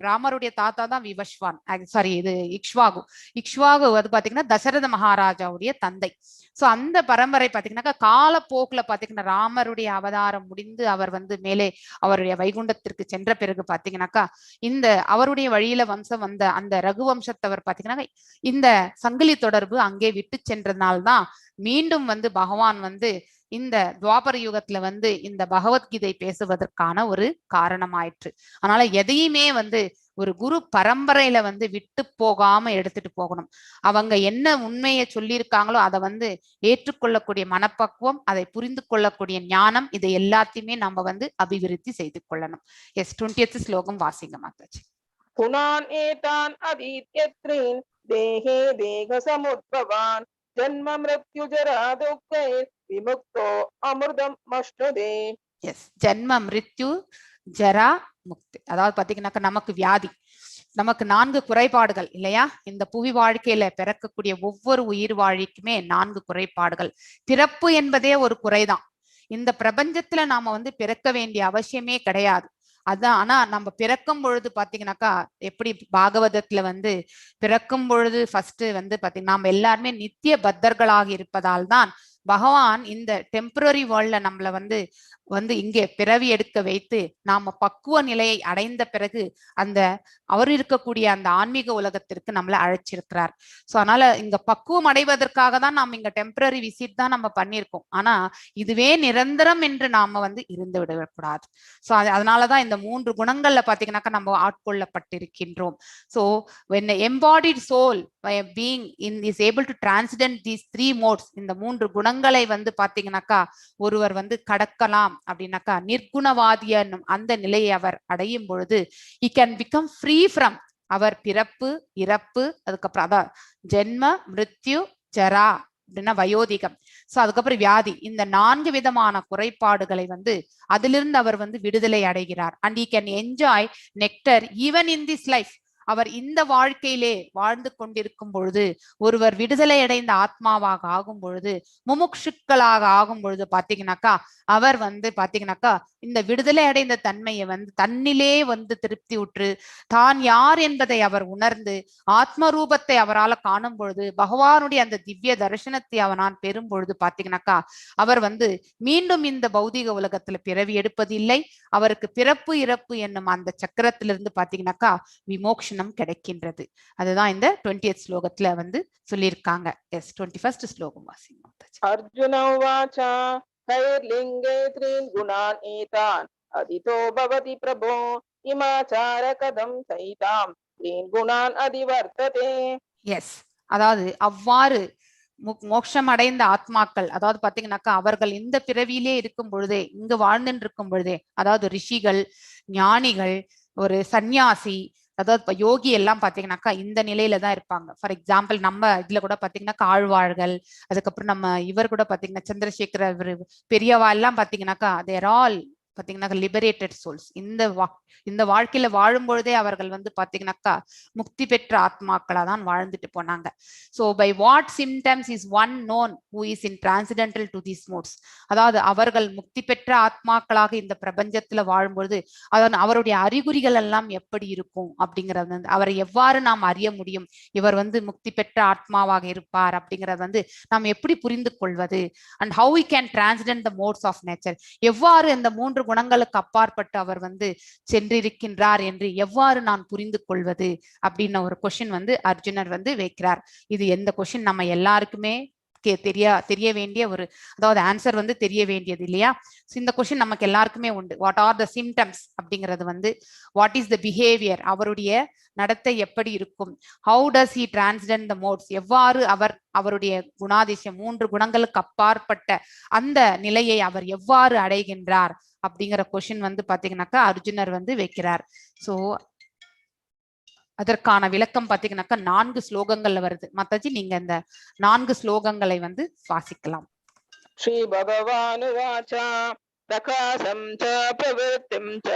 ராமருடைய தாத்தா தான் விவஸ்வான், சாரி இது இக்ஷ்வாகு அது பாத்தீங்கன்னா தசரத மகாராஜாவுடைய தந்தை. சோ அந்த பரம்பரை பாத்தீங்கன்னாக்கா காலப்போக்குல பாத்தீங்கன்னா ராமருடைய அவதாரம் முடிந்து அவர் வந்து மேலே அவருடைய வைகுண்டத்திற்கு சென்ற பிறகு பாத்தீங்கன்னாக்கா இந்த அவருடைய வழியில வம்சம் வந்த அந்த ரகுவம்சத்தவர் பாத்தீங்கன்னா இந்த சங்கிலி தொடர்பு அங்கே விட்டு சென்றதுனால்தான் மீண்டும் வந்து பகவான் வந்து இந்த துவாபர யுகத்துல வந்து இந்த பகவத்கீதை பேசுவதற்கான ஒரு காரணமாயிற்று. அதனால எதையுமே வந்து ஒரு குரு பரம்பரையில வந்து விட்டு போகாம எடுத்துட்டு போகணும். அவங்க என்ன உண்மையை சொல்லியிருக்காங்களோ அதை வந்து ஏற்றுக்கொள்ளக்கூடிய மனப்பக்குவம், அதை புரிந்து கொள்ளக்கூடிய ஞானம், இதை எல்லாத்தையுமே நம்ம வந்து அபிவிருத்தி செய்து கொள்ளணும். எஸ் 20th ஸ்லோகம் வாசிங்க மாதாஜி. குணான் ஏதான் அதீத்யத்ரீன் தேஹே தேக சமுத்பவான் ஜன்ம மிருத்யு ஜரா துக்கை விமுக்தோ அமிர்தம் மஷ்ணுதே. எஸ், ஜன்ம மிருத்யு ஜரா முக்தி, அதாவது பாத்தீங்கன்னாக்கா நமக்கு வியாதி, நமக்கு 4 குறைபாடுகள் இல்லையா? இந்த புவி வாழ்க்கையில பிறக்கக்கூடிய ஒவ்வொரு உயிர் வாழிக்குமே 4 குறைபாடுகள். பிறப்பு என்பதே ஒரு குறைதான். இந்த பிரபஞ்சத்துல நாம வந்து பிறக்க வேண்டிய அவசியமே கிடையாது. அதான், ஆனா நம்ம பிறக்கும் பொழுது பாத்தீங்கன்னாக்கா எப்படி பாகவதத்துல வந்து பிறக்கும் பொழுது ஃபர்ஸ்ட் வந்து பாத்தீங்கன்னா நாம எல்லாருமே நித்திய பத்தர்களாக இருப்பதால் தான் பகவான் இந்த டெம்பரரி வேர்ல்ட்ல நம்மள வந்து இங்கே பிறவி எடுக்க வைத்து நாம பக்குவ நிலையை அடைந்த பிறகு அந்த அவர் இருக்கக்கூடிய அந்த ஆன்மீக உலகத்திற்கு நம்மளை அழைச்சிருக்கிறார். சோ அதனால இங்க பக்குவம் அடைவதற்காக தான் நாம இங்க டெம்பரரி விசிட் தான் நம்ம பண்ணியிருக்கோம். ஆனா இதுவே நிரந்தரம் என்று நாம வந்து இருந்து விடக்கூடாது. சோ அதனாலதான் இந்த 3 குணங்கள்ல பாத்தீங்கன்னாக்கா நம்ம ஆட்கொள்ளப்பட்டிருக்கின்றோம். So when the embodied soul being is able to transcend these 3 modes, இந்த 3 குணங்களை வந்து பாத்தீங்கன்னாக்கா ஒருவர் வந்து கடக்கலாம் அப்படின்னாக்கா நிர்குணவாதிய அந்த நிலையை அவர் அடையும் பொழுது he can become free from அவர் பிறப்பு, இறப்பு, அதுக்கப்புறம் அதான் ஜென்ம மிருத்யு ஜரா அப்படின்னா வயோதிகம், சோ அதுக்கப்புறம் வியாதி, இந்த 4 விதமான குறைபாடுகளை வந்து அதிலிருந்து அவர் வந்து விடுதலை அடைகிறார். and he can enjoy nectar even in this life. அவர் இந்த வாழ்க்கையிலே வாழ்ந்து கொண்டிருக்கும் பொழுது, ஒருவர் விடுதலை அடைந்த ஆத்மாவாக ஆகும் பொழுது, முமுட்சுக்களாக ஆகும் பொழுது பாத்தீங்கன்னாக்கா அவர் வந்து பாத்தீங்கன்னாக்கா இந்த விடுதலை அடைந்த தன்மையை வந்து தன்னிலே வந்து திருப்தி உற்று தான் யார் என்பதை அவர் உணர்ந்து ஆத்ம ரூபத்தை அவரால் காணும் பொழுது, பகவானுடைய அந்த திவ்ய தரிசனத்தை அவனால் பெறும் பொழுது பாத்தீங்கன்னாக்கா அவர் வந்து மீண்டும் இந்த பௌதிக உலகத்துல பிறவி எடுப்பதில்லை. அவருக்கு பிறப்பு இறப்பு என்னும் அந்த சக்கரத்திலிருந்து பாத்தீங்கன்னாக்கா விமோக்ஷனம் கிடைக்கின்றது. அதுதான் இந்த 20th ஸ்லோகத்துல வந்து சொல்லியிருக்காங்க. எஸ், 21st ஸ்லோகம் வாசிங்க. அர்ஜுன உவாச்ச கைர்லிங்கே த்ரீன் குணான் ஏதான் அதிதோ பவதி பிரபோ இமாச்சார கதம் சைதாம் த்ரீன் குணான் அதிவர்த்ததே. எஸ், அதாவது அவ்வாறு மோட்சம் அடைந்த ஆத்மாக்கள், அதாவது பாத்தீங்கன்னாக்கா அவர்கள் இந்த பிறவியிலே இருக்கும் பொழுதே, இங்கு வாழ்ந்துட்டு இருக்கும் பொழுதே, அதாவது ரிஷிகள், ஞானிகள், ஒரு சந்நியாசி, அதாவது யோகி எல்லாம் பாத்தீங்கன்னாக்கா இந்த நிலையில தான் இருப்பாங்க. ஃபார் எக்ஸாம்பிள் நம்ம இதுல கூட பாத்தீங்கன்னாக்கா ஆழ்வார்கள், அதுக்கப்புறம் நம்ம இவர் கூட பாத்தீங்கன்னா சந்திரசேகர பெரியவா எல்லாம் பாத்தீங்கன்னாக்கா தேர் ஆல் பாத்தீங்கன்னாக்கா லிபரேட்டட் சோல்ஸ். இந்த வாழ்க்கையில வாழும் பொழுதே அவர்கள் வந்து பாத்தீங்கன்னாக்கா முக்தி பெற்ற ஆத்மாக்களா தான் வாழ்ந்துட்டு போனாங்க. So by what symptoms is one known who is in transcendental to these modes, அதாவது அவர்கள் முக்தி பெற்ற ஆத்மாக்களாக இந்த பிரபஞ்சத்துல வாழும்பொழுது அதாவது அவருடைய அறிகுறிகள் எல்லாம் எப்படி இருக்கும் அப்படிங்கறது வந்து அவரை எவ்வாறு நாம் அறிய முடியும், இவர் வந்து முக்தி பெற்ற ஆத்மாவாக இருப்பார் அப்படிங்கறது வந்து நாம் எப்படி புரிந்து கொள்வது, and how we can transcend the modes of nature, எவ்வாறு இந்த 3 குணங்களுக்கு அப்பாற்பட்டு அவர் வந்து சென்றிருக்கின்றார் என்று எவ்வாறு நான் புரிந்து கொள்வது அப்படின்னு ஒரு கொஸ்டின் வந்து அர்ஜுனர் வந்து வைக்கிறார். இது எந்த கொஸ்டின் நம்ம எல்லாருக்குமே தெரிய வேண்டிய ஒரு, அதாவது ஆன்சர் வந்து தெரிய வேண்டியது இல்லையா. இந்த கொஸ்டின் நமக்கு எல்லாருக்குமே உண்டு. வாட் ஆர் த சிம்டம்ஸ் அப்படிங்கிறது வந்து, வாட் இஸ் த பிஹேவியர், அவருடைய நடத்தை எப்படி இருக்கும், how does he transcend the modes, எவ்வாறு அவருடைய குணாதிசயம் 3 குணங்களுக்கு அப்பாற்பட்ட அந்த நிலையை அவர் எவ்வாறு அடைகின்றார் அப்படிங்கிற கொஸ்டின் வந்து பாத்தீங்கன்னாக்கா அர்ஜுனர் வந்து வைக்கிறார். சோ அதற்கான விளக்கம் பாத்தீங்கன்னாக்கா 4 ஸ்லோகங்கள்ல வருது. மாதாஜி நீங்க இந்த 4 ஸ்லோகங்களை வந்து வாசிக்கலாம். ஸ்ரீ பகவானுவாச்ச பிரகாசம் ச பிரவருத்திம் ச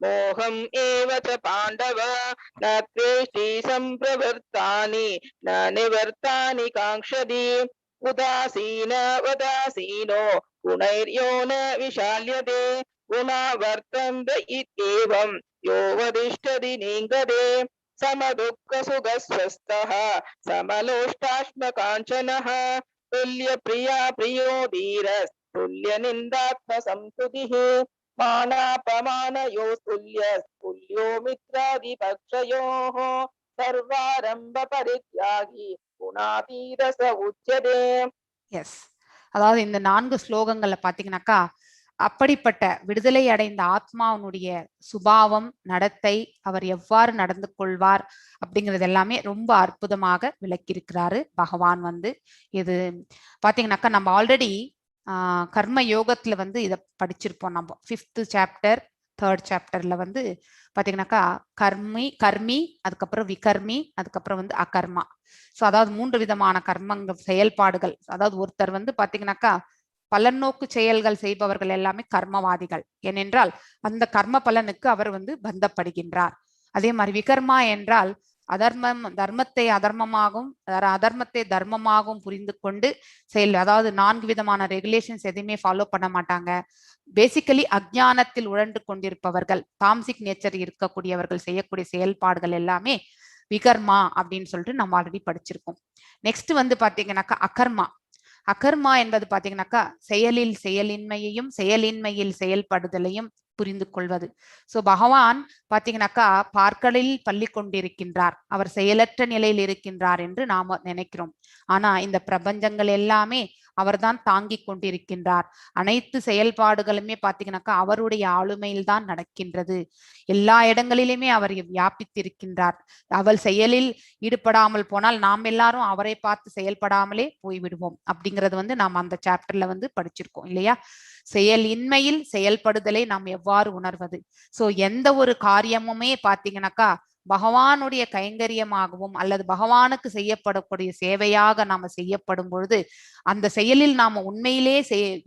மோகம் ஏவ ச பாண்டவ ந த்வேஷ்டி சம்பிரவர்த்தானி ந நிவர்த்தானி காங்க்ஷதி உதாசீன வதாசீனோ குணைர்யோ ந விஷால்யதே குணா வர்த்தந்த இத்யேவம் யோ வதிஷ்டதி நீங்கதே समदुःख सुखस्वस्थः समलोष्टाश्म काञ्चनः तुल्य प्रिया प्रियो धीरस् तुल्य निन्दात्म संस्तुतिः मानापमानयो तुल्यो मित्रादिपक्षयोः सर्वारम्भ परित्यागी गुणातीत स उच्यते. எஸ், அதாவது இந்த 4 ஸ்லோகங்கள்ல பாத்தீங்கன்னாக்கா அப்படிப்பட்ட விடுதலை அடைந்த ஆத்மாவுடைய சுபாவம், நடத்தை, அவர் எவ்வாறு நடந்து கொள்வார் அப்படிங்கிறது எல்லாமே ரொம்ப அற்புதமாக விளக்கியிருக்கிறாரு பகவான் வந்து. இது பாத்தீங்கன்னாக்கா நம்ம ஆல்ரெடி கர்ம யோகத்துல வந்து இதை படிச்சிருப்போம். நம்ம 5th சாப்டர் 3rd சாப்டர்ல வந்து பாத்தீங்கன்னாக்கா கர்மி, அதுக்கப்புறம் விகர்மி, அதுக்கப்புறம் வந்து அகர்மா. ஸோ அதாவது 3 விதமான கர்மங்கள், செயல்பாடுகள். அதாவது ஒருத்தர் வந்து பாத்தீங்கன்னாக்கா பலநோக்கு செயல்கள் செய்பவர்கள் எல்லாமே கர்மவாதிகள். ஏனென்றால் அந்த கர்ம பலனுக்கு அவர் வந்து பந்தப்படுகின்றார். அதே மாதிரி விகர்மா என்றால் தர்மத்தை அதர்மமாகவும் அதர்மத்தை தர்மமாகவும் புரிந்து கொண்டு செயல், அதாவது 4 விதமான ரெகுலேஷன்ஸ் எதையுமே ஃபாலோ பண்ண மாட்டாங்க. பேசிக்கலி அஜ்ஞானத்தில் உழன்று கொண்டிருப்பவர்கள், தாம்சிக் நேச்சர் இருக்கக்கூடியவர்கள் செய்யக்கூடிய செயல்பாடுகள் எல்லாமே விகர்மா அப்படின்னு சொல்லிட்டு நம்ம ஆல்ரெடி படிச்சிருக்கோம். நெக்ஸ்ட் வந்து பாத்தீங்கன்னாக்கா அகர்மா. அகர்மா என்பது பாத்தீங்கன்னாக்கா செயலின்மையையும் செயலின்மையில் செயல்படுதலையும் புரிந்து கொள்வது. சோ பகவான் பாத்தீங்கன்னாக்கா பார்க்கலில் பள்ளி கொண்டிருக்கின்றார், அவர் செயலற்ற நிலையில் இருக்கின்றார் என்று நாம நினைக்கிறோம். ஆனா இந்த பிரபஞ்சங்கள் எல்லாமே அவர்தான் தாங்கி கொண்டிருக்கின்றார். அனைத்து செயல்பாடுகளுமே பாத்தீங்கன்னாக்கா அவருடைய ஆளுமையில் தான் நடக்கின்றது. எல்லா இடங்களிலுமே அவர் வியாபித்திருக்கின்றார். அவர் செயலில் ஈடுபடாமல் போனால் நாம் எல்லாரும் அவரை பார்த்து செயல்படாமலே போய்விடுவோம் அப்படிங்கிறது வந்து நாம் அந்த சாப்டர்ல வந்து படிச்சிருக்கோம் இல்லையா. செயலின்மையில் செயல்படுதலை நாம் எவ்வாறு உணர்வது. சோ எந்த ஒரு காரியமுமே பாத்தீங்கன்னாக்கா பகவானுடைய கைங்கரியமாகவும் அல்லது பகவானுக்கு செய்யப்படக்கூடிய சேவையாக நாம செய்யப்படும் பொழுது அந்த செயலில் நாம உண்மையிலே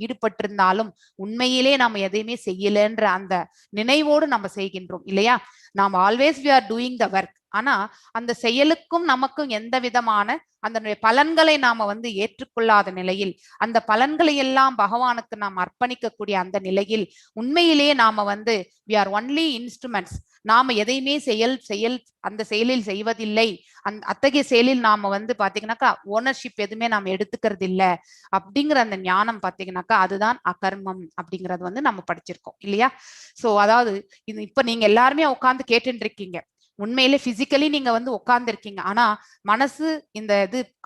ஈடுபட்டிருந்தாலும் உண்மையிலே நாம எதையுமே செய்யலன்ற அந்த நினைவோடு நம்ம செய்கின்றோம் இல்லையா. நாம் always we are doing the work, ஆனா அந்த செயலுக்கும் நமக்கும் எந்த விதமான அந்த பலன்களை நாம வந்து ஏற்றுக்கொள்ளாத நிலையில், அந்த பலன்களை எல்லாம் பகவானுக்கு நாம் அர்ப்பணிக்கக்கூடிய அந்த நிலையில் உண்மையிலேயே நாம வந்து we are only instruments. நாம எதையுமே அந்த செயலில் செய்வதில்லை. அத்தகைய செயலில் நாம வந்து பாத்தீங்கன்னாக்கா ஓனர்ஷிப் எதுவுமே நாம எடுத்துக்கிறது இல்ல அப்படிங்கிற அந்த ஞானம் பாத்தீங்கன்னாக்கா அதுதான் அகர்மம் அப்படிங்கறது வந்து நம்ம படிச்சிருக்கோம் இல்லையா? சோ அதாவது இப்ப நீங்க எல்லாருமே உட்கார்ந்து கேட்டுட்டு இருக்கீங்க. உண்மையிலே பிசிக்கலி நீங்க வந்து உட்கார்ந்து இருக்கீங்க. ஆனா மனசு இந்த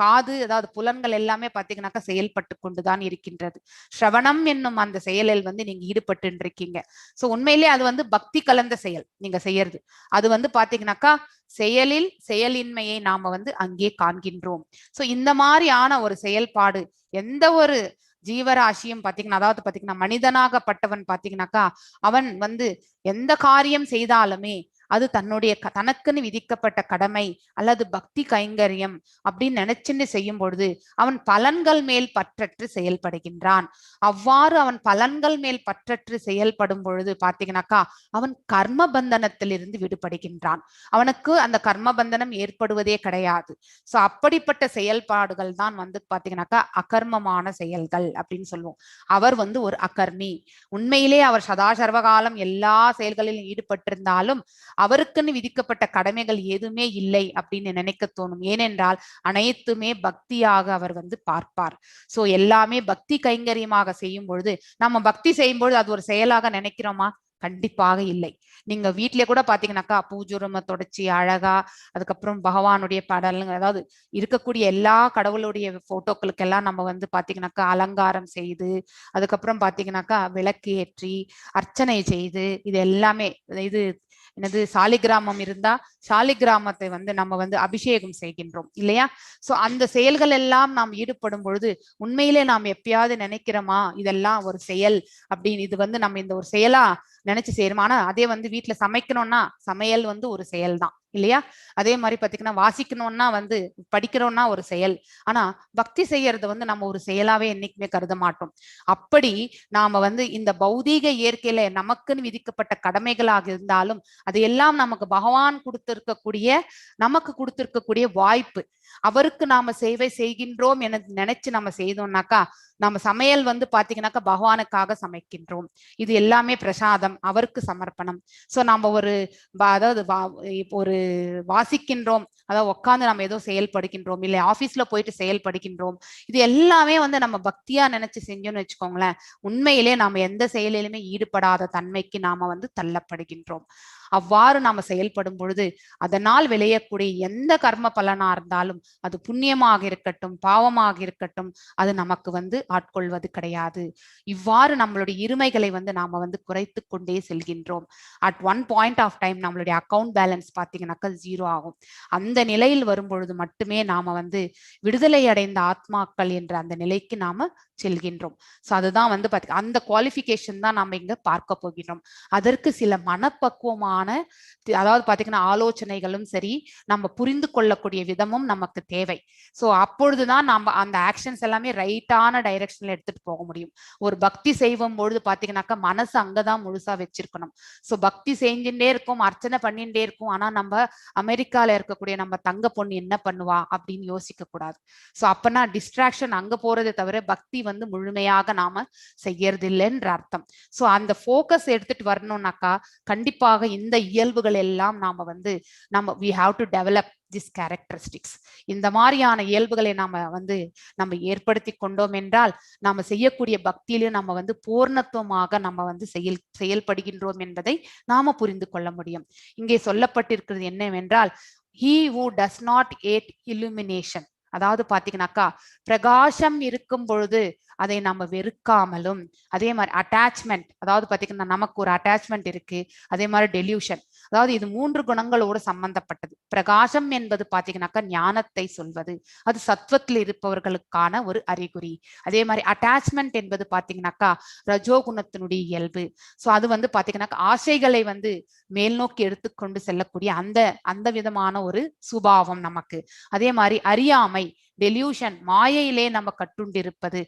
காது அதாவது புலன்கள் எல்லாமே பாத்தீங்கன்னாக்கா செயல்பட்டு கொண்டுதான் இருக்கின்றது. ஸ்ரவணம் என்னும் அந்த செயலில் வந்து நீங்க ஈடுபட்டு இருக்கீங்க. சோ உண்மையிலே அது வந்து பக்தி கலந்த செயல் நீங்க செய்யறது. அது வந்து பாத்தீங்கன்னாக்கா செயலில் செயலின்மையை நாம வந்து அங்கே காண்கின்றோம். சோ இந்த மாதிரியான ஒரு செயல்பாடு எந்த ஒரு ஜீவராசியும் பாத்தீங்கன்னா, அதாவது பாத்தீங்கன்னா மனிதனாகப்பட்டவன் பாத்தீங்கன்னாக்கா அவன் வந்து எந்த காரியம் செய்தாலுமே அது தன்னுடைய தனக்குன்னு விதிக்கப்பட்ட கடமை அல்லது பக்தி கைங்கரியம் அப்படின்னு நினைச்சுன்னு செய்யும் பொழுது அவன் பலன்கள் மேல் பற்றற்று செயல்படுகின்றான். அவ்வாறு அவன் பலன்கள் மேல் பற்றற்று செயல்படும் பொழுது பாத்தீங்கன்னாக்கா அவன் கர்ம பந்தனத்திலிருந்து விடுபடுகின்றான். அவனுக்கு அந்த கர்ம பந்தனம் ஏற்படுவதே கிடையாது. சோ அப்படிப்பட்ட செயல்பாடுகள் தான் வந்து பாத்தீங்கன்னாக்கா அகர்மமான செயல்கள் அப்படின்னு சொல்லுவோம். அவர் வந்து ஒரு அகர்மி. உண்மையிலே அவர் சதா சர்வகாலம் எல்லா செயல்களிலும் ஈடுபட்டிருந்தாலும் அவருக்குன்னு விதிக்கப்பட்ட கடமைகள் எதுவுமே இல்லை அப்படின்னு நினைக்க தோணும். ஏனென்றால் அனைத்துமே பக்தியாக அவர் வந்து பார்ப்பார். சோ எல்லாமே பக்தி கைங்கரியமாக செய்யும் பொழுது நம்ம பக்தி செய்யும் பொழுது அது ஒரு செயலாக நினைக்கிறோமா? கண்டிப்பாக இல்லை. நீங்க வீட்டிலே கூட பாத்தீங்கன்னாக்கா பூஜை ரூமை தொடச்சி அழகா அதுக்கப்புறம் பகவானுடைய படலுங்க அதாவது இருக்கக்கூடிய எல்லா கடவுளுடைய போட்டோக்களுக்கு எல்லாம் நம்ம வந்து பாத்தீங்கன்னாக்கா அலங்காரம் செய்து அதுக்கப்புறம் பாத்தீங்கன்னாக்கா விளக்கு ஏற்றி அர்ச்சனை செய்து இது எல்லாமே இது என்னது சாலிகிராமம் இருந்தா சாலிகிராமத்தை வந்து நம்ம வந்து அபிஷேகம் செய்கின்றோம் இல்லையா? சோ அந்த செயல்கள் எல்லாம் நாம் ஈடுபடும் பொழுது உண்மையிலே நாம் எப்பயாவது நினைக்கிறோமா இதெல்லாம் ஒரு செயல் அப்படின்னு? இது வந்து நம்ம இந்த ஒரு செயலா நினைச்சு செய்யறோம். ஆனா அதே வந்து வீட்டுல சமைக்கணும்னா சமையல் வந்து ஒரு செயல் தான் இல்லையா? அதே மாதிரி பாத்தீங்கன்னா வாசிக்கணும்னா வந்து படிக்கிறோம்னா ஒரு செயல். ஆனா பக்தி செய்யறது வந்து நம்ம ஒரு செயலாவே என்னைக்குமே கருத மாட்டோம். அப்படி நாம வந்து இந்த பௌதீக இயற்கையில நமக்குன்னு விதிக்கப்பட்ட கடமைகளாக இருந்தாலும் அதையெல்லாம் நமக்கு பகவான் நமக்கு கொடுத்திருக்கக்கூடிய வாய்ப்பு. அவருக்கு நாம சேவை செய்கின்றோம் என நினைச்சு நம்ம செய்தோம்னாக்கா நம்ம சமையல் வந்து பாத்தீங்கன்னாக்கா பகவானுக்காக சமைக்கின்றோம். இது எல்லாமே பிரசாதம், அவருக்கு சமர்ப்பணம். சோ நம்ம அதாவது ஒரு வாசிக்கின்றோம், அதாவது உட்காந்து நம்ம ஏதோ செயல்படுகின்றோம், இல்லை ஆபீஸ்ல போயிட்டு செயல்படுகின்றோம். இது எல்லாமே வந்து நம்ம பக்தியா நினைச்சு செஞ்சோம்னு வச்சுக்கோங்களேன், உண்மையிலே நாம எந்த செயலிலுமே ஈடுபடாத தன்மைக்கு நாம வந்து தள்ளப்படுகின்றோம். அவ்வாறு நாம செயல்படும் பொழுது அதனால் விளையக்கூடிய எந்த கர்ம பலனா இருந்தாலும் அது புண்ணியமாக இருக்கட்டும் பாவமாக இருக்கட்டும் அது நமக்கு வந்து ஆட்கொள்வது கிடையாது. இவ்வாறு நம்மளுடைய இருமைகளை வந்து நாம வந்து குறைத்து கொண்டே செல்கின்றோம். At one point of time நம்மளுடைய அக்கௌண்ட் பேலன்ஸ் பாத்தீங்கன்னாக்கா 0 ஆகும். அந்த நிலையில் வரும்பொழுது மட்டுமே நாம வந்து விடுதலை அடைந்த ஆத்மாக்கள் என்ற அந்த நிலைக்கு நாம செல்கின்றோம். சோ அதுதான் வந்து அந்த குவாலிஃபிகேஷன் தான் நாம இங்க பார்க்க போகிறோம். அதற்கு சில மனப்பக்குவமான அதாவது பாத்தீங்கன்னா ஆலோசனைகளும் சரி நம்ம புரிந்து கொள்ளக்கூடிய விதமும் நமக்கு தேவை. சோ அப்பொழுதுதான் நம்ம அந்த ஆக்ஷன்ஸ் எல்லாமே ரைட்டான டைரக்ஷன்ல எடுத்துட்டு போக முடியும். ஒரு பக்தி செய்யும் பொழுது பாத்தீங்கன்னாக்கா மனசு அங்கதான் முழுசா வச்சிருக்கணும். சோ பக்தி செஞ்சுட்டே இருக்கும், அர்ச்சனை பண்ணிட்டே இருக்கும், ஆனா நம்ம அமெரிக்கால இருக்கக்கூடிய நம்ம தங்க பொண்ணு என்ன பண்ணுவா அப்படின்னு யோசிக்க கூடாது. சோ அப்பனா டிஸ்ட்ராக்ஷன் அங்க போறதை தவிர பக்தி வந்து முழுமையாக நாம செய்யறது இல்லைன்ற அர்த்தம். சோ அந்த போக்கஸ் எடுத்துட்டு வரணும்னாக்கா கண்டிப்பாக இந்த இயல்புகள் எல்லாம் நாம வந்து we have to develop these characteristics. இந்த மாதிரியான இயல்புகளை நம்ம ஏற்படுத்தி கொண்டோம் என்றால் நாம செய்யக்கூடிய பக்தியிலும் நம்ம வந்து பூர்ணத்துவமாக நம்ம வந்து செயல்படுகின்றோம் என்பதை நாம புரிந்து கொள்ள முடியும். இங்கே சொல்லப்பட்டிருக்கிறது என்னவென்றால் he who does not hate illumination, அதாவது பாத்தீங்கன்னாக்கா பிரகாசம் இருக்கும் பொழுது அதை நம்ம வெறுக்காமலும், அதே மாதிரி அட்டாச்மெண்ட், அதாவது பாத்தீங்கன்னா நமக்கு ஒரு அட்டாச்மெண்ட் இருக்கு, அதே மாதிரி டெலியூஷன், அதாவது இது 3 குணங்களோடு சம்பந்தப்பட்டது. பிரகாசம் என்பது பாத்தீங்கன்னாக்கா ஞானத்தை சொல்வது, அது சத்வத்தில் இருப்பவர்களுக்கான ஒரு அறிகுறி. அதே மாதிரி அட்டாச்மெண்ட் என்பது பாத்தீங்கன்னாக்கா ரஜோகுணத்தினுடைய இயல்பு. சோ அது வந்து பாத்தீங்கன்னாக்கா ஆசைகளை வந்து மேல் நோக்கி எடுத்துக்கொண்டு செல்லக்கூடிய அந்த விதமான ஒரு சுபாவம் நமக்கு. அதே மாதிரி அறியாமை, டெலியூஷன், மாயையிலே நம்ம கட்டுண்டிருப்பது,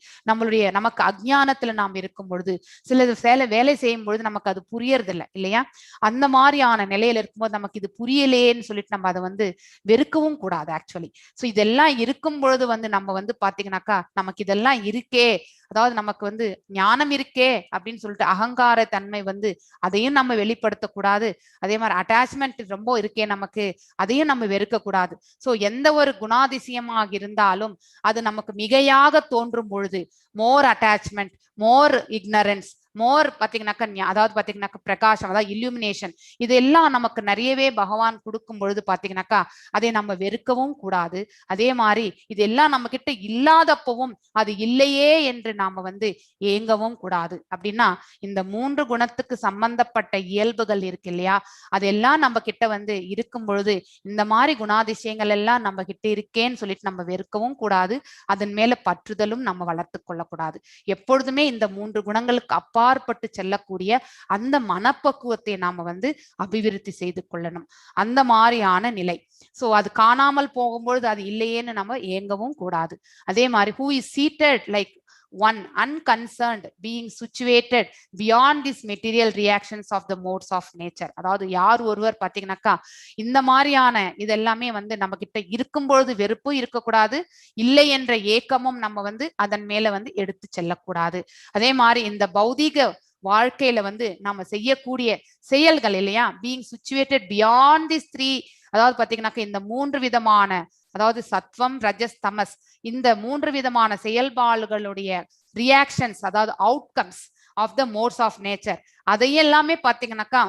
நமக்கு அஜ்ஞானத்துல நாம் இருக்கும் பொழுது, சில வேலை செய்யும் பொழுது நமக்கு அது புரியறது இல்லை இல்லையா? அந்த மாதிரியான நிலையில இருக்கும்போது நமக்கு இது புரியலேன்னு சொல்லிட்டு நம்ம அதை வந்து வெறுக்கவும் கூடாது ஆக்சுவலி. ஸோ இதெல்லாம் இருக்கும் பொழுது வந்து நம்ம வந்து பாத்தீங்கன்னாக்கா நமக்கு இதெல்லாம் இருக்கே, அதாவது நமக்கு வந்து ஞானம் இருக்கே அப்படின்னு சொல்லிட்டு அகங்கார தன்மை வந்து அதையும் நம்ம வெளிப்படுத்தக்கூடாது. அதே மாதிரி அட்டாச்மெண்ட் ரொம்ப இருக்கே நமக்கு, அதையும் நம்ம வெறுக்க கூடாது. ஸோ எந்த ஒரு குணாதிசயமாக இருந்தாலும் அது நமக்கு மிகையாக தோன்றும் பொழுது மோர் அட்டாச்மெண்ட், மோர் இக்னரன்ஸ், மோர் பாத்தீங்கன்னாக்கா அதாவது பாத்தீங்கன்னாக்கா பிரகாசம், அதாவது இல்லுமினேஷன், இதெல்லாம் நமக்கு நிறையவே பகவான் கொடுக்கும் பொழுது பாத்தீங்கன்னாக்கா அதை நம்ம வெறுக்கவும் கூடாது. அதே மாதிரி இதெல்லாம் நம்ம கிட்ட இல்லாதப்பவும் அது இல்லையே என்று நாம வந்து ஏங்கவும் கூடாது. அப்படின்னா இந்த 3 குணத்துக்கு சம்பந்தப்பட்ட இயல்புகள் இருக்கு இல்லையா, அதெல்லாம் நம்ம கிட்ட வந்து இருக்கும் பொழுது இந்த மாதிரி குணாதிசயங்கள் எல்லாம் நம்ம கிட்ட இருக்கேன்னு சொல்லிட்டு நம்ம வெறுக்கவும் கூடாது. அதன் மேல பற்றுதலும் நம்ம வளர்த்து கொள்ளக்கூடாது. எப்பொழுதுமே இந்த 3 குணங்களுக்கு அப்பாற்பட்டு செல்லக்கூடிய அந்த மனப்பக்குவத்தை நாம வந்து அபிவிருத்தி செய்து கொள்ளணும். அந்த மாதிரியான நிலை. சோ அது காணாமல் போகும்பொழுது அது இல்லையேன்னு நம்ம ஏங்கவும் கூடாது. அதே மாதிரி who is seated like one, unconcerned, being situated beyond these material reactions of the modes of nature. அதாவது யார் ஒருவர் பாத்தீங்கன்னாக்கா இந்த மாதிரியான இதெல்லாமே வந்து நம்ம கிட்ட இருக்கும்பொழுது வெறுப்பும் இருக்கக்கூடாது, இல்லை என்ற ஏக்கமும் நம்ம வந்து அதன் மேல வந்து எடுத்து செல்லக்கூடாது. அதே மாதிரி இந்த பௌதீக வாழ்க்கையில வந்து நம்ம செய்யக்கூடிய செயல்கள் இல்லையா, பீயிங் சிச்சுவேட்டட் பியாண்ட் திஸ் 3, அதாவது பாத்தீங்கன்னாக்கா இந்த 3 விதமான, அதாவது சத்வம், ரஜஸ், தமஸ், இந்த 3 விதமான செயல்பாடுகளுடைய ரியாக்ஷன்ஸ், அதாவது outcomes of the modes of nature, அதையெல்லாமே பாத்தீங்கன்னாக்கா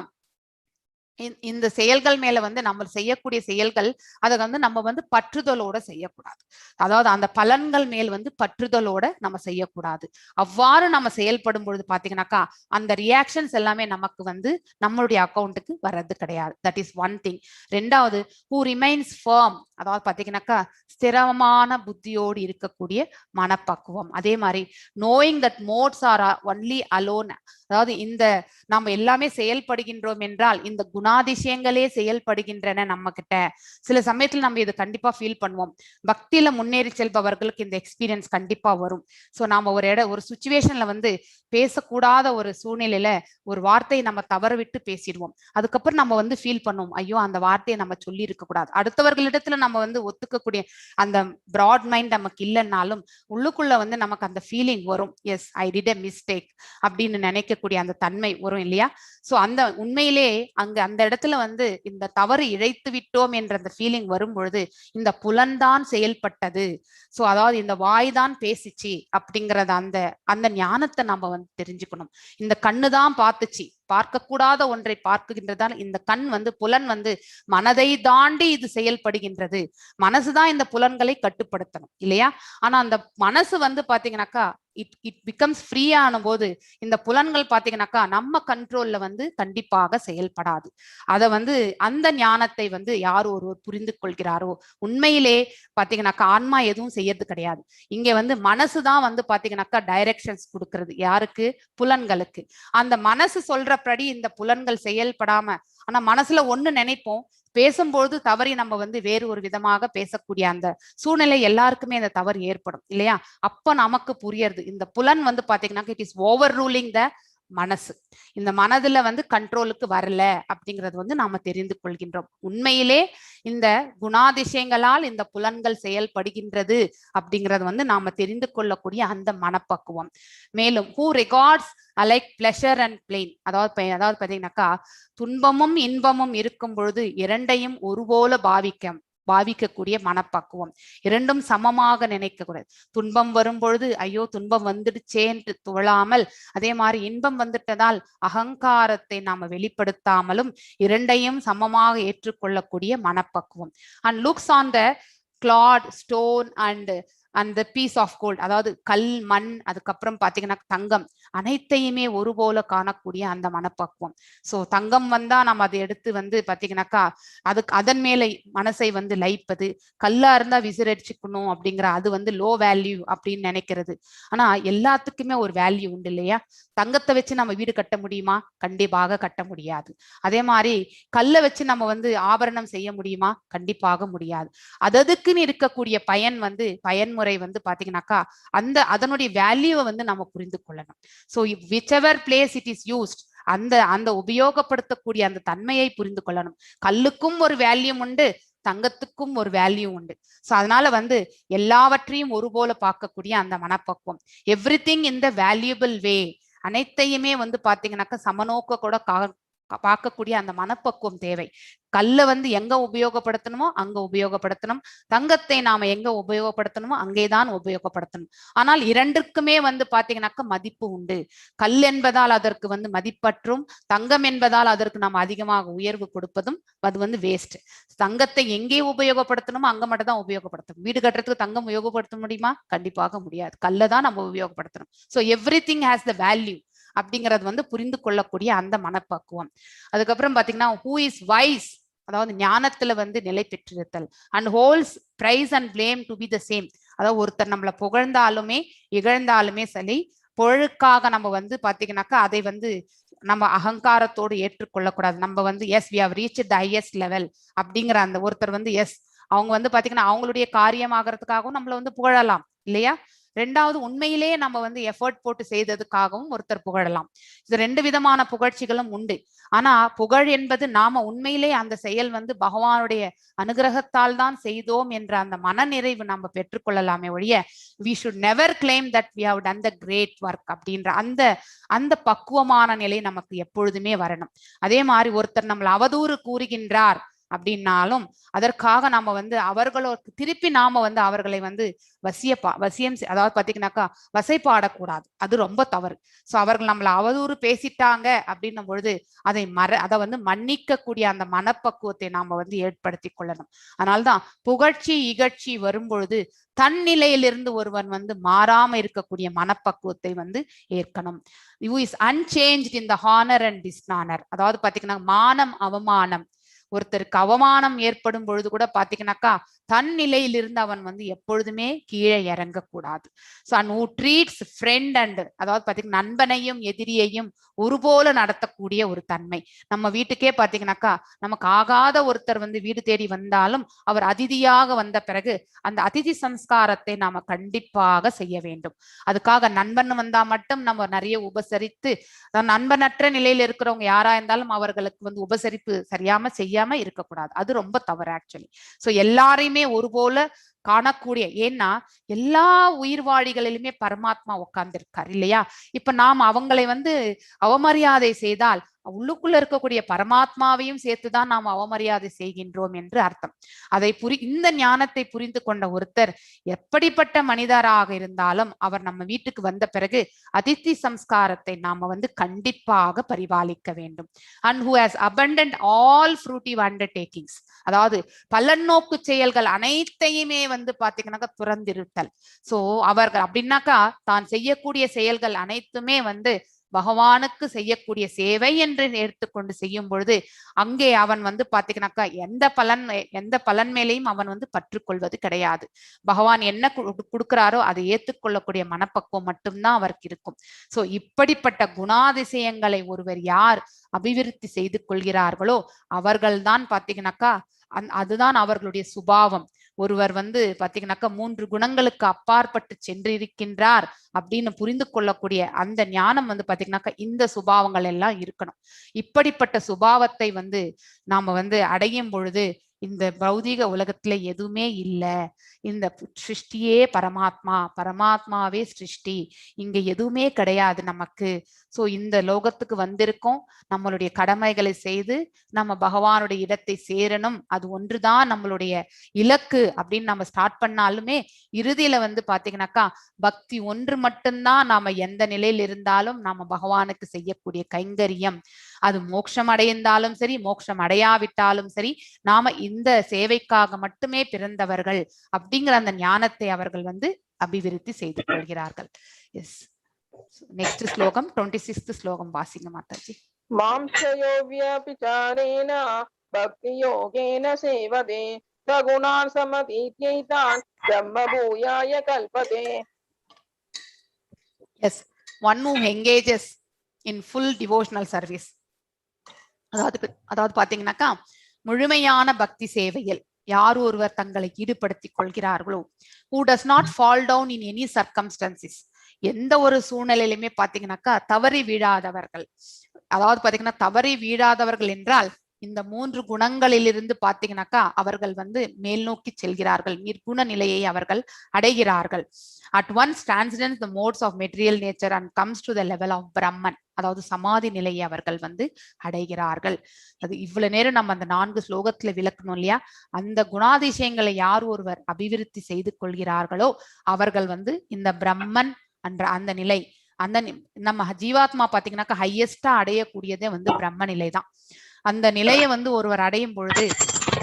இந்த செயல்கள் மேல வந்து நம்ம செய்யக்கூடிய செயல்கள் அதை வந்து நம்ம வந்து பற்றுதலோட செய்யக்கூடாது. அதாவது அந்த பலன்கள் மேல் வந்து பற்றுதலோட நம்ம செய்யக்கூடாது. அவ்வாறு நம்ம செயல்படும் பொழுது பாத்தீங்கன்னாக்கா அந்த ரியாக்ஷன்ஸ் எல்லாமே நமக்கு வந்து நம்மளுடைய அக்கௌண்ட்டுக்கு வர்றது கிடையாது. That is one thing. ரெண்டாவது, who remains firm, அதாவது பாத்தீங்கன்னாக்கா ஸ்திரமான புத்தியோடு இருக்கக்கூடிய மனப்பக்குவம். அதே மாதிரி knowing that modes are only alone, அதாவது இந்த நம்ம எல்லாமே செயல்படுகின்றோம் என்றால் இந்த குணாதிசயங்களே செயல்படுகின்றன நம்ம கிட்ட. சில சமயத்துல நம்ம இதை கண்டிப்பா ஃபீல் பண்ணுவோம். பக்தியில முன்னேறி செல்பவர்களுக்கு இந்த எக்ஸ்பீரியன்ஸ் கண்டிப்பா வரும். ஸோ நாம ஒரு சுச்சுவேஷன்ல வந்து பேசக்கூடாத ஒரு சூழ்நிலையில ஒரு வார்த்தையை நம்ம தவற விட்டு பேசிடுவோம். அதுக்கப்புறம் நம்ம வந்து ஃபீல் பண்ணுவோம், ஐயோ அந்த வார்த்தையை நம்ம சொல்லி இருக்க கூடாது. அடுத்தவர்களிடத்துல நம்ம வந்து ஒத்துக்கக்கூடிய அந்த பிராட் மைண்ட் நமக்கு இல்லைன்னாலும் உள்ளுக்குள்ள வந்து நமக்கு அந்த ஃபீலிங் வரும், yes I did a mistake அப்படின்னு நினைக்கக்கூடிய அந்த தன்மை வரும் இல்லையா? சோ அந்த உண்மையிலே அந்த இடத்துல வந்து இந்த தவறு இழைத்து விட்டோம் என்ற அந்த ஃபீலிங் வரும் பொழுது இந்த புலன்தான் செயல்பட்டது, சோ அதாவது இந்த வாய் தான் பேசிச்சு அப்படிங்கறத அந்த ஞானத்தை நம்ம வந்து தெரிஞ்சுக்கணும். இந்த கண்ணுதான் பார்த்துச்சு, பார்க்கக்கூடாத ஒன்றை பார்க்குகின்றதால் இந்த கண் வந்து புலன் வந்து மனதை தாண்டி இது செயல்படுகின்றது. மனசுதான் இந்த புலன்களை கட்டுப்படுத்தணும் இல்லையா? ஆனா அந்த மனசு வந்து பாத்தீங்கன்னாக்கா இட் பிகம்ஸ் ஃப்ரீ ஆன போது இந்த புலன்கள் பாத்தீங்கன்னாக்கா நம்ம கண்ட்ரோல்ல வந்து கண்டிப்பாக செயல்படாது. அத வந்து அந்த ஞானத்தை வந்து யார் ஒருவர் புரிந்து கொள்கிறாரோ, உண்மையிலே பாத்தீங்கன்னாக்கா ஆன்மா எதுவும் செய்யறது கிடையாது. இங்க வந்து மனசுதான் வந்து பாத்தீங்கன்னாக்கா டைரக்ஷன்ஸ் கொடுக்கறது. யாருக்கு? புலன்களுக்கு. அந்த மனசு சொல்றபடி இந்த புலன்கள் செயல்படாம, ஆனா மனசுல ஒண்ணு நினைப்போம், பேசும்போது தவறி நம்ம வந்து வேறு ஒரு விதமாக பேசக்கூடிய அந்த சூழ்நிலை எல்லாருக்குமே அந்த தவறு ஏற்படும் இல்லையா? அப்ப நமக்கு புரியறது இந்த புலன் வந்து பாத்தீங்கன்னா இட் இஸ் ஓவர் ரூலிங் த மனசு. இந்த மனதுல வந்து கண்ட்ரோலுக்கு வரல அப்படிங்கிறது வந்து நாம தெரிந்து கொள்கின்றோம். உண்மையிலே இந்த குணாதிசயங்களால் இந்த புலன்கள் செயல்படுகின்றது அப்படிங்கறது வந்து நாம தெரிந்து கொள்ளக்கூடிய அந்த மனப்பக்குவம். மேலும் who regards alike pleasure and pain, அதாவது பாத்தீங்கன்னாக்கா துன்பமும் இன்பமும் இருக்கும் பொழுது இரண்டையும் ஒருபோல பாவிக்கக்கூடிய மனப்பக்குவம். இரண்டும் சமமாக நினைக்க கூடாது. துன்பம் வரும் பொழுது ஐயோ துன்பம் வந்துடுச்சேன்னு துவளாமல், அதே மாதிரி இன்பம் வந்துட்டதால் அகங்காரத்தை நாம வெளிப்படுத்தாமலும் இரண்டையும் சமமாக ஏற்றுக்கொள்ளக்கூடிய மனப்பக்குவம். And looks on the clod, stone and the piece of gold, அதாவது கல், மண், அதுக்கப்புறம் பாத்தீங்கன்னா தங்கம், அனைத்தையுமே ஒரு போல காணக்கூடிய அந்த மனப்பக்குவம். சோ தங்கம் வந்தா நம்ம அதை எடுத்து வந்து பாத்தீங்கன்னாக்கா அதுக்கு அதன் மேலே மனசை வந்து லயிப்பது, கல்லா இருந்தா விசிறடிச்சுக்கணும் அப்படிங்கிற அது வந்து லோ வேல்யூ அப்படின்னு நினைக்கிறது. ஆனா எல்லாத்துக்குமே ஒரு வேல்யூ உண்டு இல்லையா? தங்கத்தை வச்சு நம்ம வீடு கட்ட முடியுமா? கண்டிப்பாக கட்ட முடியாது. அதே மாதிரி கல்லை வச்சு நம்ம வந்து ஆபரணம் செய்ய முடியுமா? கண்டிப்பாக முடியாது. அதுக்குன்னு இருக்கக்கூடிய பயன்முறை வந்து பாத்தீங்கன்னாக்கா அதனுடைய வேல்யூவை வந்து நம்ம புரிந்து கொள்ளணும். So which ever place it is used, அந்த அந்த உபயோகப்படுத்தக்கூடிய அந்த தன்மையை புரிந்து கொள்ளணும். கல்லுக்கும் ஒரு வேல்யூ உண்டு, தங்கத்துக்கும் ஒரு வேல்யூ உண்டு. ஸோ அதனால வந்து எல்லாவற்றையும் ஒரு போல பார்க்கக்கூடிய அந்த மனப்பக்குவம், everything in the valuable way, அனைத்தையுமே வந்து பாத்தீங்கன்னாக்கா சமநோக்க கூட பார்க்கக்கூடிய அந்த மனப்பக்குவம் தேவை. கல்லை வந்து எங்க உபயோகப்படுத்தணுமோ அங்க உபயோகப்படுத்தணும், தங்கத்தை நாம எங்க உபயோகப்படுத்தணுமோ அங்கேதான் உபயோகப்படுத்தணும். ஆனால் இரண்டுக்குமே வந்து பாத்தீங்கன்னாக்கா மதிப்பு உண்டு. கல் என்பதால் அதற்கு வந்து மதிப்பற்றும், தங்கம் என்பதால் அதற்கு நாம் அதிகமாக உயர்வு கொடுப்பதும் அது வந்து வேஸ்ட். தங்கத்தை எங்கே உபயோகப்படுத்தணுமோ அங்க மட்டும் தான் உபயோகப்படுத்தணும். வீடு கட்டுறதுக்கு தங்கம் உபயோகப்படுத்த முடியுமா? கண்டிப்பாக முடியாது. கல்லை தான் நம்ம உபயோகப்படுத்தணும். So everything has the value அப்படிங்கிறது வந்து புரிந்து கொள்ளக்கூடிய அந்த மனப்பக்குவம். அதுக்கப்புறம் பாத்தீங்கன்னா ஹூ இஸ் வைஸ், அதாவது ஞானத்துல வந்து நிலை பெற்றிருத்தல். And holds praise and blame to be the same. அதாவது ஒருத்தர் நம்மளை புகழ்ந்தாலுமே இகழ்ந்தாலுமே சரி, புகழுக்காக நம்ம வந்து பாத்தீங்கன்னாக்கா அதை வந்து நம்ம அகங்காரத்தோடு ஏற்றுக்கொள்ளக்கூடாது. நம்ம வந்து yes we have reached the highest level அப்படிங்கிற அந்த ஒருத்தர் வந்து எஸ் அவங்க வந்து பாத்தீங்கன்னா அவங்களுடைய காரியம் ஆகிறதுக்காகவும் நம்மள வந்து புகழலாம் இல்லையா? ரெண்டாவது, உண்மையிலேயே நம்ம வந்து எஃபர்ட் போட்டு செய்ததுக்காகவும் ஒருத்தர் புகழலாம். இது ரெண்டு விதமான புகழ்ச்சிகளும் உண்டு. ஆனா புகழ் என்பது நாம உண்மையிலே அந்த செயல் வந்து பகவானுடைய அனுகிரகத்தால் தான் செய்தோம் என்ற அந்த மனநிறைவு நம்ம பெற்றுக்கொள்ளலாமே ஒழிய we should never claim that we have done the great work அப்படின்ற அந்த அந்த பக்குவமான நிலை நமக்கு எப்பொழுதுமே வரணும். அதே மாதிரி ஒருத்தர் நம்மளை அவதூறு கூறுகின்றார் அப்படின்னாலும் அதற்காக நாம வந்து அவர்களுக்கு திருப்பி நாம வந்து அவர்களை வந்து வசியம் அதாவது பாத்தீங்கன்னாக்கா வசைப்பாடக்கூடாது. அது ரொம்ப தவறு. சோ அவர்கள் நம்மளை அவதூறு பேசிட்டாங்க அப்படின்னும் பொழுது அதை வந்து மன்னிக்க கூடிய அந்த மனப்பக்குவத்தை நாம வந்து ஏற்படுத்தி கொள்ளணும். அதனால்தான் புகழ்ச்சி இகழ்ச்சி வரும்பொழுது தன் நிலையிலிருந்து ஒருவன் வந்து மாறாம இருக்கக்கூடிய மனப்பக்குவத்தை வந்து ஏற்கணும். You is unchanged in the honour and dishonour. அதாவது பாத்தீங்கன்னா மானம் அவமானம், ஒருத்தருக்கு அவமானம் ஏற்படும் பொழுது கூட பாத்தீங்கன்னாக்கா தன் நிலையிலிருந்து அவன் வந்து எப்பொழுதுமே கீழே இறங்கக்கூடாது. So and who treats friend and, அதாவது பாத்தீங்கன்னா நண்பனையும் எதிரியையும் ஒரு போல நடத்தக்கூடிய ஒரு தன்மை. நம்ம வீட்டுக்கே பாத்தீங்கன்னாக்கா நமக்கு ஆகாத ஒருத்தர் வந்து வீடு தேடி வந்தாலும் அவர் அதிதியாக வந்த பிறகு அந்த அதிதி சம்ஸ்காரத்தை நாம கண்டிப்பாக செய்ய வேண்டும். அதுக்காக நண்பன் வந்தா மட்டும் நம்ம நிறைய உபசரித்து, நண்பனற்ற நிலையில இருக்கிறவங்க யாரா இருந்தாலும் அவர்களுக்கு வந்து உபசரிப்பு சரியாம செய்யாம இருக்கக்கூடாது. அது ரொம்ப தவறு ஆக்சுவலி. சோ எல்லாரையுமே ஒரு போல காணக்கூடிய, ஏன்னா எல்லா உயிர்வாழிகளிலுமே பரமாத்மா உட்கார்ந்திருக்கார் இல்லையா? இப்ப நாம் அவங்களை வந்து அவமரியாதை செய்தால் உள்ளுக்குள்ள இருக்கக்கூடிய பரமாத்மாவையும் சேர்த்துதான் நாம் அவமரியாதை செய்கின்றோம் என்று அர்த்தம். இந்த ஞானத்தை புரிந்து கொண்ட ஒருத்தர் எப்படிப்பட்ட மனிதராக இருந்தாலும் அவர் நம்ம வீட்டுக்கு வந்த பிறகு அதித்தி சம்ஸ்காரத்தை நாம வந்து கண்டிப்பாக பரிபாலிக்க வேண்டும். And who has abandoned all fruitive undertakings, அதாவது பலநோக்கு செயல்கள் அனைத்தையுமே வந்து பாத்தீங்கன்னாக்கா துறந்திருத்தல். சோ அவர்கள் அப்படின்னாக்கா தான் செய்யக்கூடிய செயல்கள் அனைத்துமே வந்து பகவானுக்கு செய்யக்கூடிய சேவை என்று எடுத்துக்கொண்டு செய்யும் பொழுது அங்கே அவன் வந்து பாத்தீங்கன்னாக்கா எந்த பலன் மேலேயும் அவன் வந்து பற்றுக்கொள்வது கிடையாது. பகவான் என்ன கொடுக்கிறாரோ அதை ஏற்றுக்கொள்ளக்கூடிய மனப்பக்குவம் மட்டும்தான் அவருக்கு இருக்கும். சோ இப்படிப்பட்ட குணாதிசயங்களை ஒருவர் யார் அபிவிருத்தி செய்து கொள்கிறார்களோ அவர்கள்தான் பாத்தீங்கன்னாக்கா அதுதான் அவர்களுடைய சுபாவம். ஒருவர் வந்து பாத்தீங்கன்னாக்கா 3 குணங்களுக்கு அப்பாற்பட்டு சென்றிருக்கின்றார் அப்படின்னு புரிந்து கொள்ளக்கூடிய அந்த ஞானம் வந்து பாத்தீங்கன்னாக்கா இந்த சுபாவங்கள் எல்லாம் இருக்கணும். இப்படிப்பட்ட சுபாவத்தை வந்து நாம வந்து அடையும் பொழுது இந்த பௌதீக உலகத்துல எதுவுமே இல்லை, இந்த சிருஷ்டியே பரமாத்மா, பரமாத்மாவே சிருஷ்டி, இங்க எதுவுமே கிடையாது நமக்கு. சோ இந்த லோகத்துக்கு வந்திருக்கோம், நம்மளுடைய கடமைகளை செய்து நம்ம பகவானுடைய இடத்தை சேரணும், அது ஒன்றுதான் நம்மளுடைய இலக்கு அப்படின்னு நம்ம ஸ்டார்ட் பண்ணாலுமே இறுதியில வந்து பாத்தீங்கன்னாக்கா பக்தி ஒன்று மட்டும்தான் நாம எந்த நிலையில் இருந்தாலும் நாம பகவானுக்கு செய்யக்கூடிய கைங்கரியம். அது மோட்சம் அடைந்தாலும் சரி மோட்சம் அடையாவிட்டாலும் சரி நாம இந்த சேவைக்காக மட்டுமே பிறந்தவர்கள் அப்படிங்கிற அந்த ஞானத்தை அவர்கள் வந்து அபிவிருத்தி செய்து கொள்கிறார்கள். Yes. Next slogam 26th slogam vasinga Mataji. मांसयो व्यभिचारेण भक्तियोगेन सेवते सगुणान् समतीत्यैतान् ब्रह्मभूयाय कल्पते. Yes, one who engages in full devotional service. அதாவது பாத்தீங்கன்னாக்கா முழுமையான பக்தி சேவையில் யார் ஒருவர் தங்களை ஈடுபடுத்திக் கொள்கிறார்களோ, who does not fall down in any circumstances, எந்த ஒரு சூழ்நிலையிலுமே பாத்தீங்கன்னாக்கா தவறி வீழாதவர்கள். அதாவது பாத்தீங்கன்னா தவறி வீழாதவர்கள் என்றால் இந்த 3 குணங்களிலிருந்து பாத்தீங்கன்னாக்கா அவர்கள் வந்து மேல் நோக்கி செல்கிறார்கள், நிர்குண நிலையை அவர்கள் அடைகிறார்கள். At once transcends the modes of material nature and comes to the level of Brahman, அதாவது சமாதி நிலையை அவர்கள் வந்து அடைகிறார்கள். அது இவ்வளவு நேரம் நம்ம அந்த 4 ஸ்லோகத்துல விளக்கணும் இல்லையா? அந்த குணாதிசயங்களை யார் ஒருவர் அபிவிருத்தி செய்து கொள்கிறார்களோ அவர்கள் வந்து இந்த பிரம்மன் என்ற அந்த நிலை, அந்த நம்ம ஜீவாத்மா பாத்தீங்கன்னாக்கா ஹையஸ்டா அடையக்கூடியதே வந்து பிரம்ம நிலை தான். அந்த நிலையை வந்து ஒருவர் அடையும் பொழுது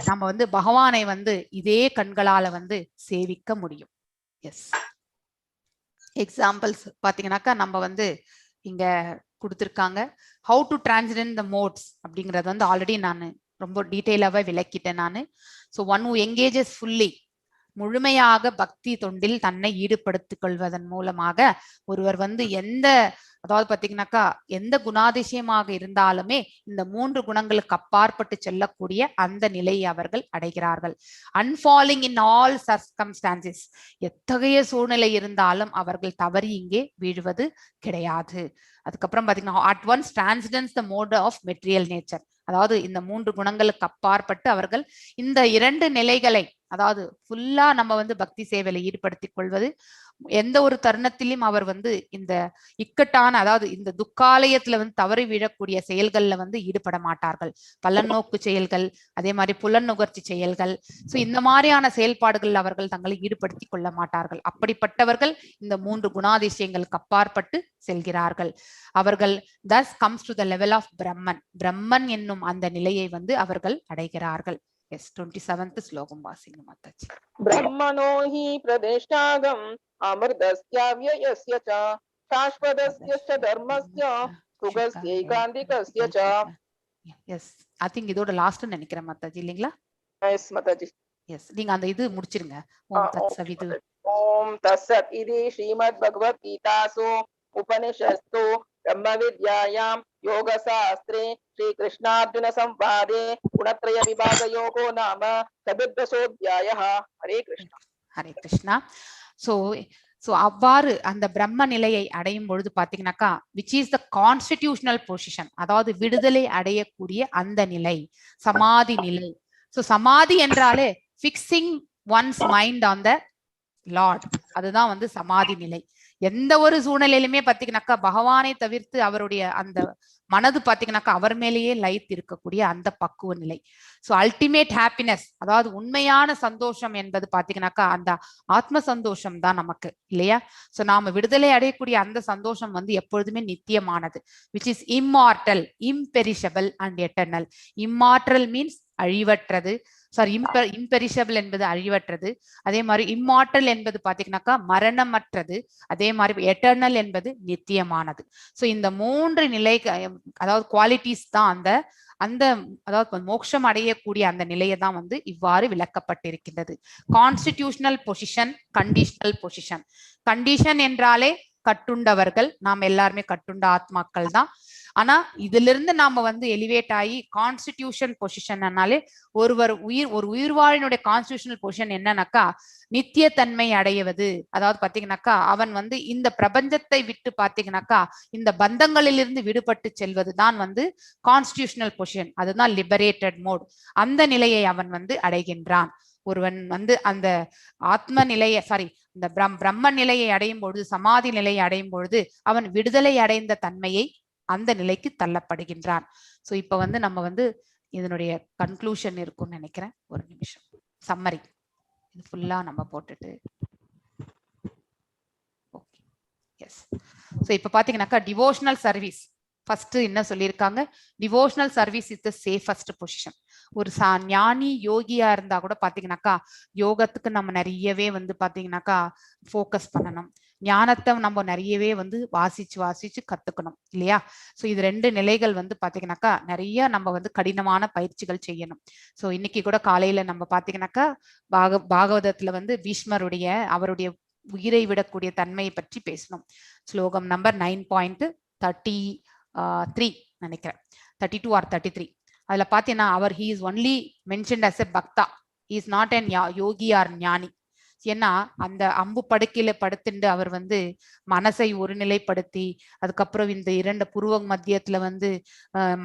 நம்ம வந்து பகவானை வந்து இதே கண்களால வந்து சேவிக்க முடியும். எஸ், எக்ஸாம்பிள்ஸ் பாத்தீங்கன்னாக்கா நம்ம வந்து இங்க கொடுத்துருக்காங்க. ஹவு டு டிரான்ஸ்ஜெண்ட் த மோட்ஸ் அப்படிங்கறது வந்து ஆல்ரெடி நான் ரொம்ப டீட்டெயிலாவே விளக்கிட்டேன் நான். So one who engages fully, முழுமையாக பக்தி தொண்டில் தன்னை ஈடுபடுத்திக் கொள்வதன் மூலமாக ஒருவர் வந்து அதாவது பாத்தீங்கன்னாக்கா எந்த குணாதிசயமாக இருந்தாலுமே இந்த 3 குணங்களுக்கு அப்பாற்பட்டு செல்லக்கூடிய அந்த நிலையை அவர்கள் அடைகிறார்கள். அன்ஃபாலிங் இன் ஆல் சர்க்கம்ஸ்டான்சஸ், எத்தகைய சூழ்நிலை இருந்தாலும் அவர்கள் தவறி இங்கே வீழ்வது கிடையாது. அதுக்கப்புறம் பாத்தீங்கன்னா at once transcends the mode of material nature, அதாவது இந்த 3 குணங்களுக்கு அப்பாற்பட்டு அவர்கள் இந்த 2 நிலைகளை, அதாவது ஃபுல்லா நம்ம வந்து பக்தி சேவையில ஈடுபடுத்திக் கொள்வது, எந்த ஒரு தருணத்திலும் அவர் வந்து இந்த இக்கட்டான, அதாவது இந்த துக்காலயத்துல வந்து தவறி விழக்கூடிய செயல்கள்ல வந்து ஈடுபட மாட்டார்கள். பலநோக்கு செயல்கள், அதே மாதிரி புலன் நுகர்ச்சி செயல்கள், சோ இந்த மாதிரியான செயல்பாடுகள் அவர்கள் தங்களை ஈடுபடுத்திக் கொள்ள மாட்டார்கள். அப்படிப்பட்டவர்கள் இந்த 3 குணாதிசயங்களுக்கு அப்பாற்பட்டு செல்கிறார்கள். அவர்கள் thus comes to the level of Brahman, பிரம்மன் என்னும் அந்த நிலையை வந்து அவர்கள் அடைகிறார்கள். Yes, 27th ஸ்லோகம் வாசிங்க மாதாஜி. ब्रह्मणो हि प्रदेष्टागम अमृतस्याव्ययस्य च शाश्वतस्य च धर्मस्य सुगस्यैकान्तिकस्य च. Yes, I think இதோட லாஸ்ட் நினைக்கிறேன் மாதாஜி, இல்லீங்களா? Yes, माताजी. Yes, நீங்க அந்த இது முடிச்சிருங்க. ஓம் தத்சவிது. ओम तत्सत् इति श्रीमद् भगवत गीतासु उपनिषत्सु ब्रह्म विद्यायां योगशास्त्रे श्री कृष्णार्जुन संवादे गुणत्रय विभाग योगो नाम चतुर्दशोऽध्यायः. हरे कृष्ण. ஹரே கிருஷ்ணா. சோ அவ்வாறு அந்த பிரம்ம நிலையை அடையும் பொழுது பாத்தீங்கன்னாக்கா which is the constitutional position, அதாவது விடுதலை அடையக்கூடிய அந்த நிலை சமாதி நிலை. சோ சமாதி என்றாலே fixing once mind on the Lord, அதுதான் வந்து சமாதி நிலை. எந்த ஒரு சூழ்நிலையிலுமே பாத்தீங்கன்னாக்கா பகவானை தவிர்த்து அவருடைய அந்த மனது பாத்தீங்கன்னாக்கா அவர் மேலேயே லைத் இருக்கக்கூடிய அந்த பக்குவ நிலை. சோ அல்டிமேட் ஹாப்பினஸ், அதாவது உண்மையான சந்தோஷம் என்பது பாத்தீங்கன்னாக்கா அந்த ஆத்ம சந்தோஷம் தான் நமக்கு, இல்லையா? சோ நாம விடுதலை அடையக்கூடிய அந்த சந்தோஷம் வந்து எப்பொழுதுமே நித்தியமானது, which is immortal, imperishable and eternal. Immortal means அழிவற்றது, சாரி இம்பெரிஷபிள் என்பது அழிவற்றது, அதே மாதிரி இம்மார்டல் என்பது பாத்தீங்கன்னாக்கா மரணமற்றது, அதே மாதிரி எட்டர்னல் என்பது நித்தியமானது. சோ இந்த 3 நிலை, அதாவது குவாலிட்டிஸ் தான் அந்த அதாவது மோட்சம் அடையக்கூடிய அந்த நிலையை தான் வந்து இவ்வாறு விளக்கப்பட்டிருக்கின்றது. Constitutional position, conditional position. Condition என்றாலே கட்டுண்டவர்கள், நாம் எல்லாருமே கட்டுண்ட ஆத்மாக்கள் தான். ஆனா இதுல இருந்து நாம வந்து எலிவேட் ஆகி கான்ஸ்டிடியூஷன் பொசிஷன்னாலே ஒரு உயிர்வாழினுடைய கான்ஸ்டிடியூஷனல் பொசிஷன் என்னன்னாக்கா நித்தியத்தன்மை அடைவது. அதாவது பாத்தீங்கன்னாக்கா அவன் வந்து இந்த பிரபஞ்சத்தை விட்டு பாத்தீங்கன்னாக்கா இந்த பந்தங்களிலிருந்து விடுபட்டு செல்வதுதான் வந்து கான்ஸ்டிடியூஷனல் பொசிஷன், அதுதான் லிபரேட்டட் மோட். அந்த நிலையை அவன் வந்து அடைகின்றான். ஒருவன் வந்து அந்த ஆத்ம நிலையை, சாரி இந்த பிரம்ம நிலையை அடையும் பொழுது, சமாதி நிலையை அடையும் பொழுது அவன் விடுதலை அடைந்த தன்மையை அந்த நிலைக்கு தள்ளப்படுகின்றான். சோ இப்ப வந்து நம்ம வந்து இதனுடைய கன்க்ளூஷன் இருக்கும்னு நினைக்கிறேன். ஒரு நிமிஷம், சம்மரி இது ஃபுல்லா நம்ம போட்டுட்டு. Okay, S. சோ இப்ப பாத்தீங்கன்னாக்கா டிவோஷனல் சர்வீஸ், ஃபர்ஸ்ட் என்ன சொல்லியிருக்காங்க, devotional service is the safest position. ஒரு ஞானி யோகியா இருந்தா கூட பாத்தீங்கன்னாக்கா யோகத்துக்கு நம்ம நிறையவே வந்து பாத்தீங்கன்னாக்கா ஃபோக்கஸ் பண்ணணும். ஞானத்தை நம்ம நிறையவே வந்து வாசிச்சு கத்துக்கணும் இல்லையா? ஸோ இது 2 நிலைகள் வந்து பாத்தீங்கன்னாக்கா நிறைய நம்ம வந்து கடினமான பயிற்சிகள் செய்யணும். ஸோ இன்னைக்கு கூட காலையில நம்ம பாத்தீங்கன்னாக்கா பாகவதத்துல வந்து பீஷ்மருடைய அவருடைய உயிரை விடக்கூடிய தன்மையை பற்றி பேசணும். ஸ்லோகம் நம்பர் 9.33 நினைக்கிறேன், 32 or 33. அதுல பாத்தீங்கன்னா அவர் he is only mentioned as a bhakta, he is not an yogi or ஞானி. ஏன்னா அந்த அம்பு படுக்கையில படுத்துண்டு அவர் வந்து மனசை ஒருநிலைப்படுத்தி அதுக்கப்புறம் இந்த 2 புருவ மத்தியத்துல வந்து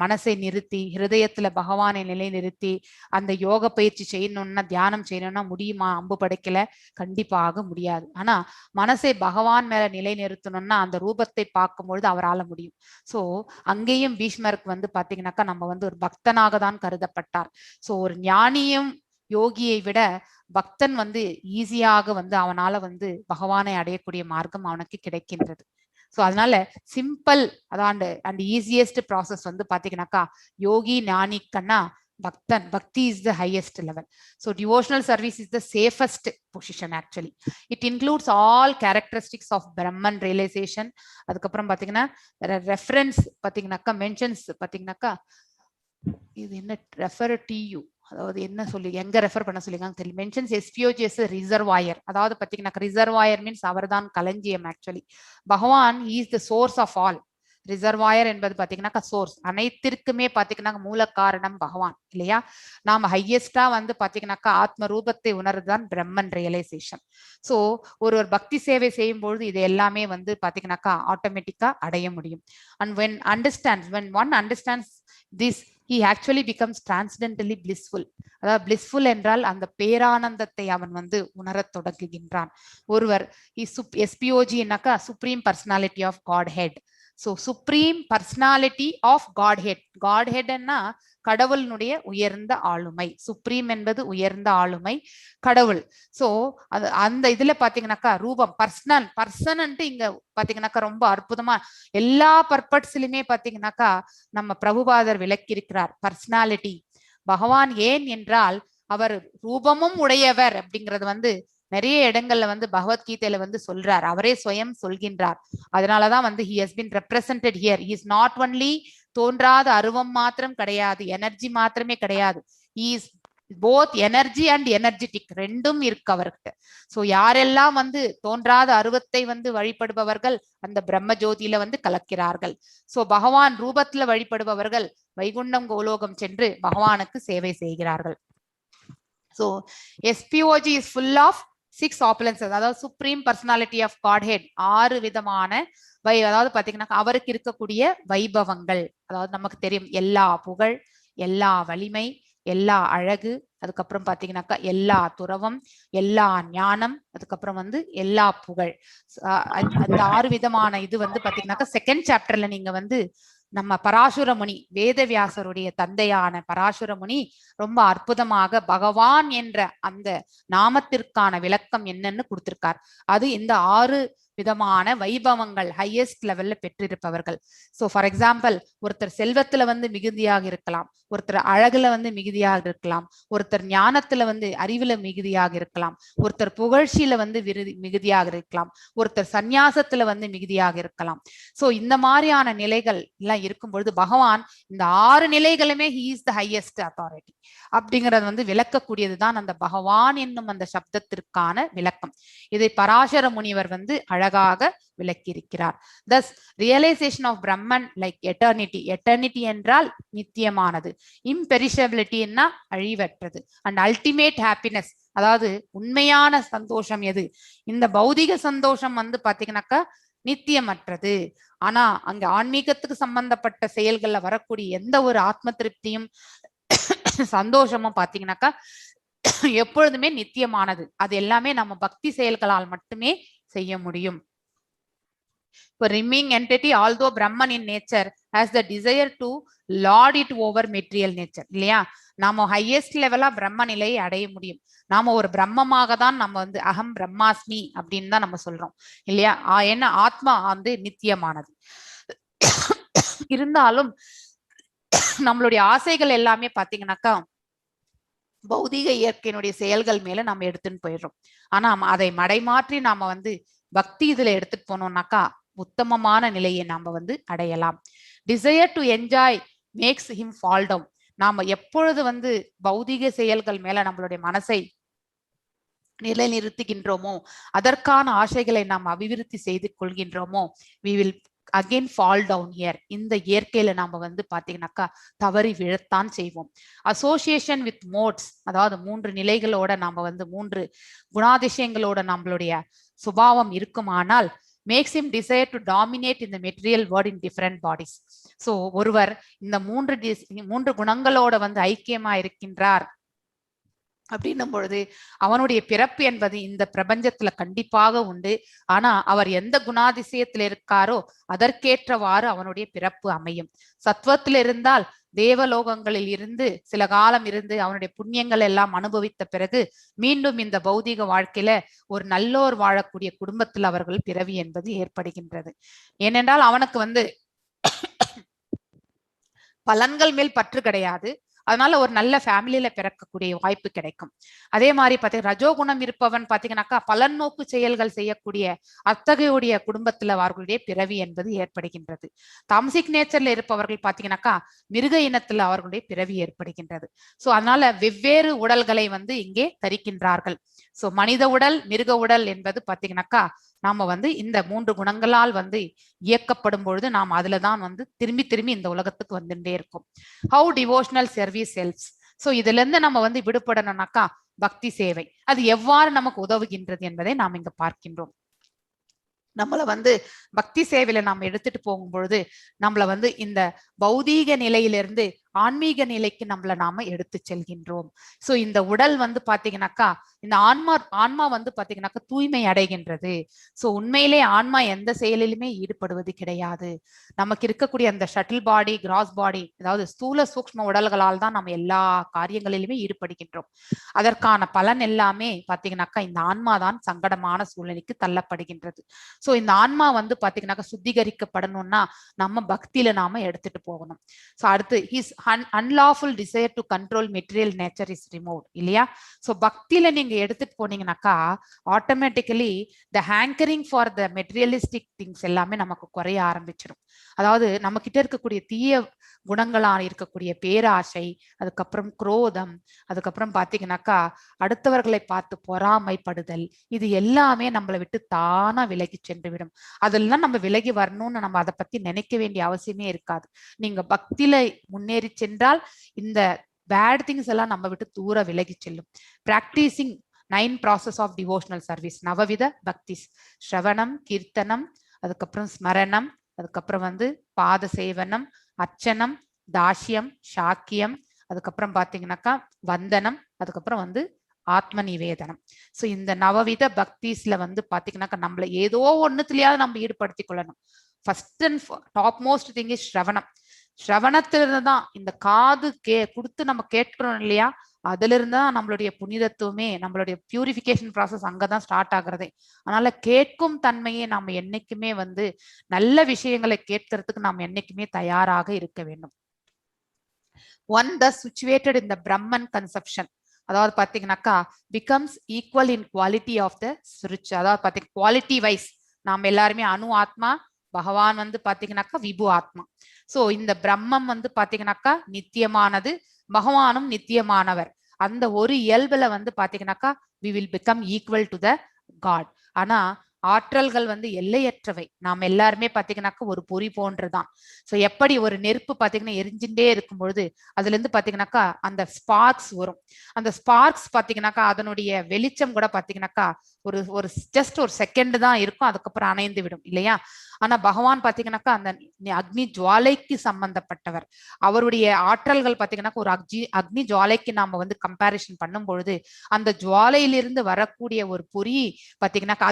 மனசை நிறுத்தி ஹிருதயத்துல பகவானை நிலை நிறுத்தி அந்த யோக பயிற்சி செய்யணும்னா தியானம் செய்யணும்னா முடியுமா? அம்பு படுக்கையில கண்டிப்பாக முடியாது. ஆனா மனசை பகவான் மேல நிலை நிறுத்தணும்னா அந்த ரூபத்தை பார்க்கும்பொழுது அவரால் முடியும். சோ அங்கேயும் பீஷ்மருக்கு வந்து பாத்தீங்கன்னாக்கா நம்ம வந்து ஒரு பக்தனாக தான் கருதப்பட்டார். சோ ஒரு ஞானியும் யோகியை விட பக்தன் வந்து ஈஸியாக வந்து அவனால வந்து பகவானை அடையக்கூடிய மார்க்கம் அவனுக்கு கிடைக்கின்றது. ஸோ அதனால சிம்பிள் அதான் அண்ட் ஈஸியஸ்ட் ப்ராசஸ் வந்து பாத்தீங்கன்னாக்கா யோகி ஞானிக்கன்னா பக்தன், பக்தி is the highest level. So devotional service is the safest position actually. It includes all characteristics of Brahman realisation. அதுக்கப்புறம் பாத்தீங்கன்னா ரெஃபரன்ஸ் பாத்தீங்கன்னாக்கா மென்ஷன்ஸ் பாத்தீங்கன்னாக்கா இது என்ன ரெஃபர் டு, அதாவது என்ன சொல்லி எங்க ரெஃபர் பண்ண சொல்லிருக்காங்க தெரியல. மென்ஷன்ஸ் எஸ்பிஓஜிஎஸ் ரிசர்வாயர், அதாவது பாத்தீங்கன்னா ரிசர்வாயர் மீன்ஸ் அவர் தான் களஞ்சியம். Actually Bhagavan is the source of all. Reservoir என்பது பாத்தீங்கன்னா சோர்ஸ், அனைத்திற்குமே பாத்தீங்கன்னா மூல காரணம் பகவான் இல்லையா? நாம ஹையஸ்டா வந்து பாத்தீங்கன்னாக்கா ஆத்ம ரூபத்தை உணர்றதுதான் பிரம்மன் ரியலைசேஷன். சோ ஒரு பக்தி சேவை செய்யும் பொழுது இது எல்லாமே வந்து பாத்தீங்கன்னாக்கா ஆட்டோமேட்டிக்கா அடைய முடியும். And when one understands this, he actually becomes transcendently blissful. அதாவது blissful என்றால் அந்த பேரானந்தத்தை அவன் வந்து உணரத் தொடங்குகின்றான். ஒருவர் SPOG என்னக்கா supreme personality of godhead. So supreme personality of godhead. காட் ஹெட்னா கடவுளினுடைய உயர்ந்த ஆளுமை. சுப்ரீம் என்பது உயர்ந்த ஆளுமை, கடவுள். சோ அது அந்த இதுல பாத்தீங்கன்னாக்கா ரூபம் பர்சன்ட்டு இங்க பாத்தீங்கன்னாக்கா ரொம்ப அற்புதமா எல்லா பர்பட்ஸ்லயுமே பாத்தீங்கன்னாக்கா நம்ம பிரபுபாதர் விளக்கியிருக்கிறார் பர்சனாலிட்டி. பகவான் ஏன் என்றால் அவர் ரூபமும் உடையவர் அப்படிங்கிறது வந்து நிறைய இடங்கள்ல வந்து பகவத்கீதையில வந்து சொல்றார், அவரே சுயம் சொல்கின்றார். அதனாலதான் வந்து he has been represented here. He is not only தோன்றாத அருவம் மாத்திரம் கிடையாது, எனர்ஜி மாத்திரமே கிடையாது, he is both energy and energetic, ரெண்டும் இருக்கு அவர்கிட்ட. சோ யாரெல்லாம் வந்து தோன்றாத அருவத்தை வந்து வழிபடுபவர்கள் அந்த பிரம்ம ஜோதியில வந்து கலக்கிறார்கள். சோ பகவான் ரூபத்துல வழிபடுபவர்கள் வைகுண்டம் கோலோகம் சென்று பகவானுக்கு சேவை செய்கிறார்கள். So SPOG is full of 6 opulences, அதாவது supreme personality of Godhead 6 விதமான அதாவது பாத்தீங்கன்னா அவருக்கு இருக்கக்கூடிய வைபவங்கள். அதாவது நமக்கு தெரியும் எல்லா புகழ், எல்லா வலிமை, எல்லா அழகு, அதுக்கப்புறம் பாத்தீங்கன்னாக்கா எல்லா துறவம், எல்லா ஞானம், அதுக்கப்புறம் வந்து எல்லா புகழ். அந்த 6 விதமான இது வந்து பாத்தீங்கன்னாக்கா செகண்ட் சாப்டர்ல நீங்க வந்து நம்ம பராசுரமுனி, வேதவியாசருடைய தந்தையான பராசுரமுனி ரொம்ப அற்புதமாக பகவான் என்ற அந்த நாமத்திற்கான விளக்கம் என்னன்னு கொடுத்திருக்கார். அது இந்த 6 விதமான வைபவங்கள் ஹையஸ்ட் லெவல்ல பெற்றிருப்பவர்கள். சோ ஃபார் எக்ஸாம்பிள் ஒருத்தர் செல்வத்துல வந்து மிகுதியாக இருக்கலாம், ஒருத்தர் அழகுல வந்து மிகுதியாக இருக்கலாம், ஒருத்தர் ஞானத்துல வந்து அறிவுல மிகுதியாக இருக்கலாம், ஒருத்தர் புகழ்ச்சியில வந்து மிகுதியாக இருக்கலாம், ஒருத்தர் சந்நியாசத்துல வந்து மிகுதியாக இருக்கலாம். சோ இந்த மாதிரியான நிலைகள் எல்லாம் இருக்கும் பொழுது பகவான் இந்த 6 நிலைகளுமே he is the highest authority அப்படிங்கறது வந்து விளக்கக்கூடியதுதான் அந்த பகவான் என்னும் அந்த சப்தத்திற்கான விளக்கம். இதை பராசர முனிவர் வந்து அழகாக விளக்கியிருக்கிறார். thus realization of Brahman like eternity. eternity என்றால் நித்தியமானது, imperishability ன்னா அழிவற்றது, and ultimate happiness அதாவது உண்மையான சந்தோஷம் எது? இந்த பௌதிக சந்தோஷம் வந்து பாத்தீங்கன்னாக்கா நித்தியமற்றது. ஆனா அங்க ஆன்மீகத்துக்கு சம்பந்தப்பட்ட செயல்கள்ல வரக்கூடிய எந்த ஒரு ஆத்ம திருப்தியும் சந்தோஷமும் பாத்தீங்கன்னாக்கா எப்பொழுதுமே நித்தியமானது. அது எல்லாமே நம்ம பக்தி செயல்களால் மட்டுமே செய்ய முடியும். இப்போ remaining entity although Brahman in nature has the desire to lord it over material nature இல்லையா? நாம ஹையஸ்ட் லெவலா பிரம்ம நிலையை அடைய முடியும். நாம ஒரு பிரம்மமாக தான் நம்ம வந்து அகம் பிரம்மாஸ்மி அப்படின்னு தான் நம்ம சொல்றோம் இல்லையா? ஏன்னா ஆத்மா வந்து நித்தியமானது. இருந்தாலும் நம்மளுடைய ஆசைகள் எல்லாமே பாத்தீங்கன்னாக்கா பௌதீக இயற்கையினுடைய செயல்கள் மேல நம்ம எடுத்துன்னு போயிடுறோம். ஆனா அதை மடைமாற்றி நாம வந்து பக்தி இதுல எடுத்துட்டு போனோம்னாக்கா உத்தமமான நிலையை நாம வந்து அடையலாம். Desire to enjoy makes him fall down. நாம எப்பொழுது வந்து பௌதீக செயல்கள் மேல நம்மளுடைய மனசை நிலைநிறுத்துகின்றோமோ, அதற்கான ஆசைகளை நாம் அபிவிருத்தி செய்து கொள்கின்றோமோ, we will again fall down here. இந்த இயற்கையில நாம வந்து பாத்தீங்கன்னாக்கா தவறி விழத்தான் செய்வோம். அசோசியேஷன் வித் மோட்ஸ், அதாவது 3 நிலைகளோட நாம வந்து 3 குணாதிசயங்களோட நம்மளுடைய சுபாவம் இருக்குமானால் makes him desire to dominate in the material world in different bodies. So ஒருவர் இந்த 3 குணங்களோட வந்து ஐக்கியமா இருக்கின்றார் அப்படின்னும் பொழுது அவனுடைய பிறப்பு என்பது இந்த பிரபஞ்சத்துல கண்டிப்பாக உண்டு. ஆனா அவர் எந்த குணாதிசயத்தில் இருக்காரோ அதற்கேற்றவாறு அவனுடைய பிறப்பு அமையும். சத்துவத்தில் இருந்தால் தேவலோகங்களில் இருந்து சில காலம் இருந்து அவனுடைய புண்ணியங்கள் எல்லாம் அனுபவித்த பிறகு மீண்டும் இந்த பௌதிக வாழ்க்கையில ஒரு நல்லோர் வாழக்கூடிய குடும்பத்தில் அவர்கள் பிறவி என்பது ஏற்படுகின்றது. ஏனென்றால் அவனுக்கு வந்து பலன்கள் மேல் பற்று கிடையாது. அதனால ஒரு நல்ல ஃபேமிலியில பிறக்கக்கூடிய வாய்ப்பு கிடைக்கும். அதே மாதிரி பாத்தீங்கன்னா ரஜோகுணம் இருப்பவன் பாத்தீங்கன்னாக்கா பலன் நோக்கு செயல்கள் செய்யக்கூடிய அத்தகையுடைய குடும்பத்துல அவர்களுடைய பிறவி என்பது ஏற்படுகின்றது. தாமசிக் நேச்சர்ல இருப்பவர்கள் பாத்தீங்கன்னாக்கா மிருக இனத்துல அவர்களுடைய பிறவி ஏற்படுகின்றது. சோ அதனால வெவ்வேறு உடல்களை வந்து இங்கே தரிக்கின்றார்கள். சோ மனித உடல், மிருக உடல் என்பது பாத்தீங்கன்னாக்கா நாம வந்து இந்த 3 குணங்களால் வந்து இயக்கப்படும் பொழுது நாம் அதுலதான் வந்து திரும்பி திரும்பி இந்த உலகத்துக்கு வந்துட்டே இருக்கும். How devotional service helps. So இதுல இருந்து நம்ம வந்து விடுபடணும்னாக்கா பக்தி சேவை அது எவ்வாறு நமக்கு உதவுகின்றது என்பதை நாம் இங்க பார்க்கின்றோம். நம்மளை வந்து பக்தி சேவையில நாம எடுத்துட்டு போகும் பொழுது நம்மள வந்து இந்த பௌதீக நிலையிலிருந்து ஆன்மீக நிலைக்கு நம்மள நாம எடுத்து செல்கின்றோம். சோ இந்த உடல் வந்து பாத்தீங்கன்னாக்கா இந்த ஆன்மா வந்து பாத்தீங்கன்னாக்கா தூய்மை அடைகின்றது. சோ உண்மையிலே ஆன்மா எந்த செயலிலுமே ஈடுபடுவது கிடையாது. நமக்கு இருக்கக்கூடிய அந்த ஷட்டில் பாடி, கிராஸ் பாடி, அதாவது ஸ்தூல சூக்ஷ்ம உடல்களால் தான் நம்ம எல்லா காரியங்களிலுமே ஈடுபடுகின்றோம். அதற்கான பலன் எல்லாமே பாத்தீங்கன்னாக்கா இந்த ஆன்மா தான் சங்கடமான சூழ்நிலைக்கு தள்ளப்படுகின்றது. சோ இந்த ஆன்மா வந்து பாத்தீங்கன்னாக்கா சுத்திகரிக்கப்படணும்னா நம்ம பக்தியில நாம எடுத்துட்டு போகணும். சோ அடுத்து his unlawful desire to control material nature is removed இல்லையா. சோ பக்தியில நீங்க எடுத்துட்டு போனீங்கன்னாக்கா automatically the hankering for the materialistic things எல்லாமே நமக்கு குறைய ஆரம்பிச்சிடும். அதாவது நம்ம கிட்ட இருக்கக்கூடிய தீய குணங்களான இருக்கக்கூடிய பேராசை, அதுக்கப்புறம் குரோதம், அதுக்கப்புறம் பாத்தீங்கன்னாக்கா அடுத்தவர்களை பார்த்து பொறாமைப்படுதல், இது எல்லாமே நம்மளை விட்டு தானா விலகி சென்று விடும். அதெல்லாம் நம்ம விலகி வரணும்னு நம்ம அதை பத்தி நினைக்க வேண்டிய அவசியமே இருக்காது. நீங்க பக்தியில முன்னேறி சென்றால் இந்த பேட் திங்ஸ் எல்லாம் நம்ம விட்டு தூர விலகி செல்லும். Practising 9 process of devotional service, நவவித பக்திஸ், ஸ்ரவணம், கீர்த்தனம், அதுக்கப்புறம் ஸ்மரணம், அதுக்கப்புறம் வந்து பாத சேவனம், அர்ச்சனம், தாஷ்யம், சாக்கியம், அதுக்கப்புறம் பாத்தீங்கன்னாக்கா வந்தனம், அதுக்கப்புறம் வந்து ஆத்ம நிவேதனம். சோ இந்த நவவித பக்திஸ்ல வந்து பாத்தீங்கன்னாக்கா நம்மள ஏதோ ஒண்ணுத்துலயாவது நம்ம ஈடுபடுத்திக் கொள்ளணும். First and topmost thing is ஸ்ரவணம். ஸ்ரவணத்திலிருந்து தான் இந்த காது கொடுத்து நம்ம கேட்கிறோம் இல்லையா, அதுல இருந்தா நம்மளுடைய புனிதத்துவமே, நம்மளுடைய பியூரிஃபிகேஷன் ப்ராசஸ் அங்கதான் ஸ்டார்ட் ஆகுறதே. அதனால கேட்கும் தன்மையை நாம என்னைக்குமே வந்து நல்ல விஷயங்களை கேட்கறதுக்கு நாம் என்னைக்குமே தயாராக இருக்க வேண்டும். One thus situated in the Brahman conception, அதாவது பாத்தீங்கன்னாக்கா becomes equal in quality of the spiritual. அதாவது பாத்தீங்கன்னா குவாலிட்டி வைஸ் நாம் எல்லாருமே அணு ஆத்மா, பகவான் வந்து பாத்தீங்கன்னாக்கா விபு ஆத்மா. சோ இந்த பிரம்மம் வந்து பாத்தீங்கன்னாக்கா நித்தியமானது, பகவானும் நித்தியமானவர். அந்த ஒரு இயல்புல வந்து பாத்தீங்கன்னாக்கா we will become equal to the God. ஆனா ஆற்றல்கள் வந்து எல்லையற்றவை. நாம் எல்லாருமே பாத்தீங்கன்னாக்கா ஒரு பொறி போன்றுதான். சோ எப்படி ஒரு நெருப்பு பாத்தீங்கன்னா எரிஞ்சுட்டே இருக்கும் பொழுது அதுல இருந்து பாத்தீங்கன்னாக்கா அந்த ஸ்பார்க்ஸ் வரும். அந்த ஸ்பார்க்ஸ் பாத்தீங்கன்னாக்கா அதனுடைய வெளிச்சம் கூட பாத்தீங்கன்னாக்கா ஒரு ஒரு ஜஸ்ட் ஒரு செகண்ட் தான் இருக்கும், அதுக்கப்புறம் அணைந்து விடும் இல்லையா. ஆனா பகவான் பாத்தீங்கன்னாக்கா அந்த அக்னி ஜுவாலைக்கு சம்பந்தப்பட்டவர். அவருடைய ஆற்றல்கள் பாத்தீங்கன்னாக்கா ஒரு அக்னி ஜுவாலைக்கு நாம வந்து கம்பேரிசன் பண்ணும் பொழுது அந்த ஜுவாலையிலிருந்து வரக்கூடிய ஒரு பொறி பாத்தீங்கன்னாக்கா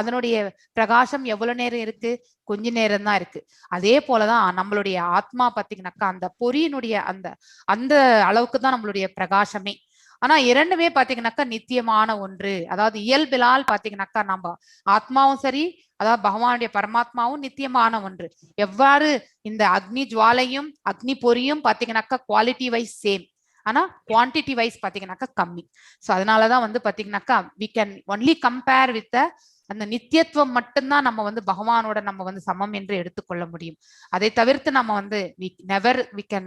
அதனுடைய பிரகாசம் எவ்வளவு நேரம் இருக்கு, கொஞ்ச நேரம் தான் இருக்கு. அதே போலதான் நம்மளுடைய ஆத்மா பாத்தீங்கன்னாக்கா அந்த பொறியினுடைய அந்த அந்த அளவுக்கு தான் நம்மளுடைய பிரகாசமே. ஆனா இரண்டுமே பாத்தீங்கன்னாக்கா நித்தியமான ஒன்று. அதாவது இயல்பிலால் பாத்தீங்கன்னாக்கா நம்ம ஆத்மாவும் சரி அதாவது பகவானுடைய பரமாத்மாவும் நித்தியமான ஒன்று. எவ்வாறு இந்த அக்னி ஜுவாலையும் அக்னி பொரியும் பாத்தீங்கன்னாக்கா குவாலிட்டி வைஸ் சேம், ஆனா குவான்டிட்டி வைஸ் பாத்தீங்கன்னாக்கா கம்மி. ஸோ அதனாலதான் வந்து பாத்தீங்கன்னாக்கா we can only compare with அந்த நித்தியத்துவம் மட்டும்தான் நம்ம வந்து பகவானோட நம்ம வந்து சமம் என்று எடுத்துக்கொள்ள முடியும். அதை தவிர்த்து நம்ம வந்து வி கேன்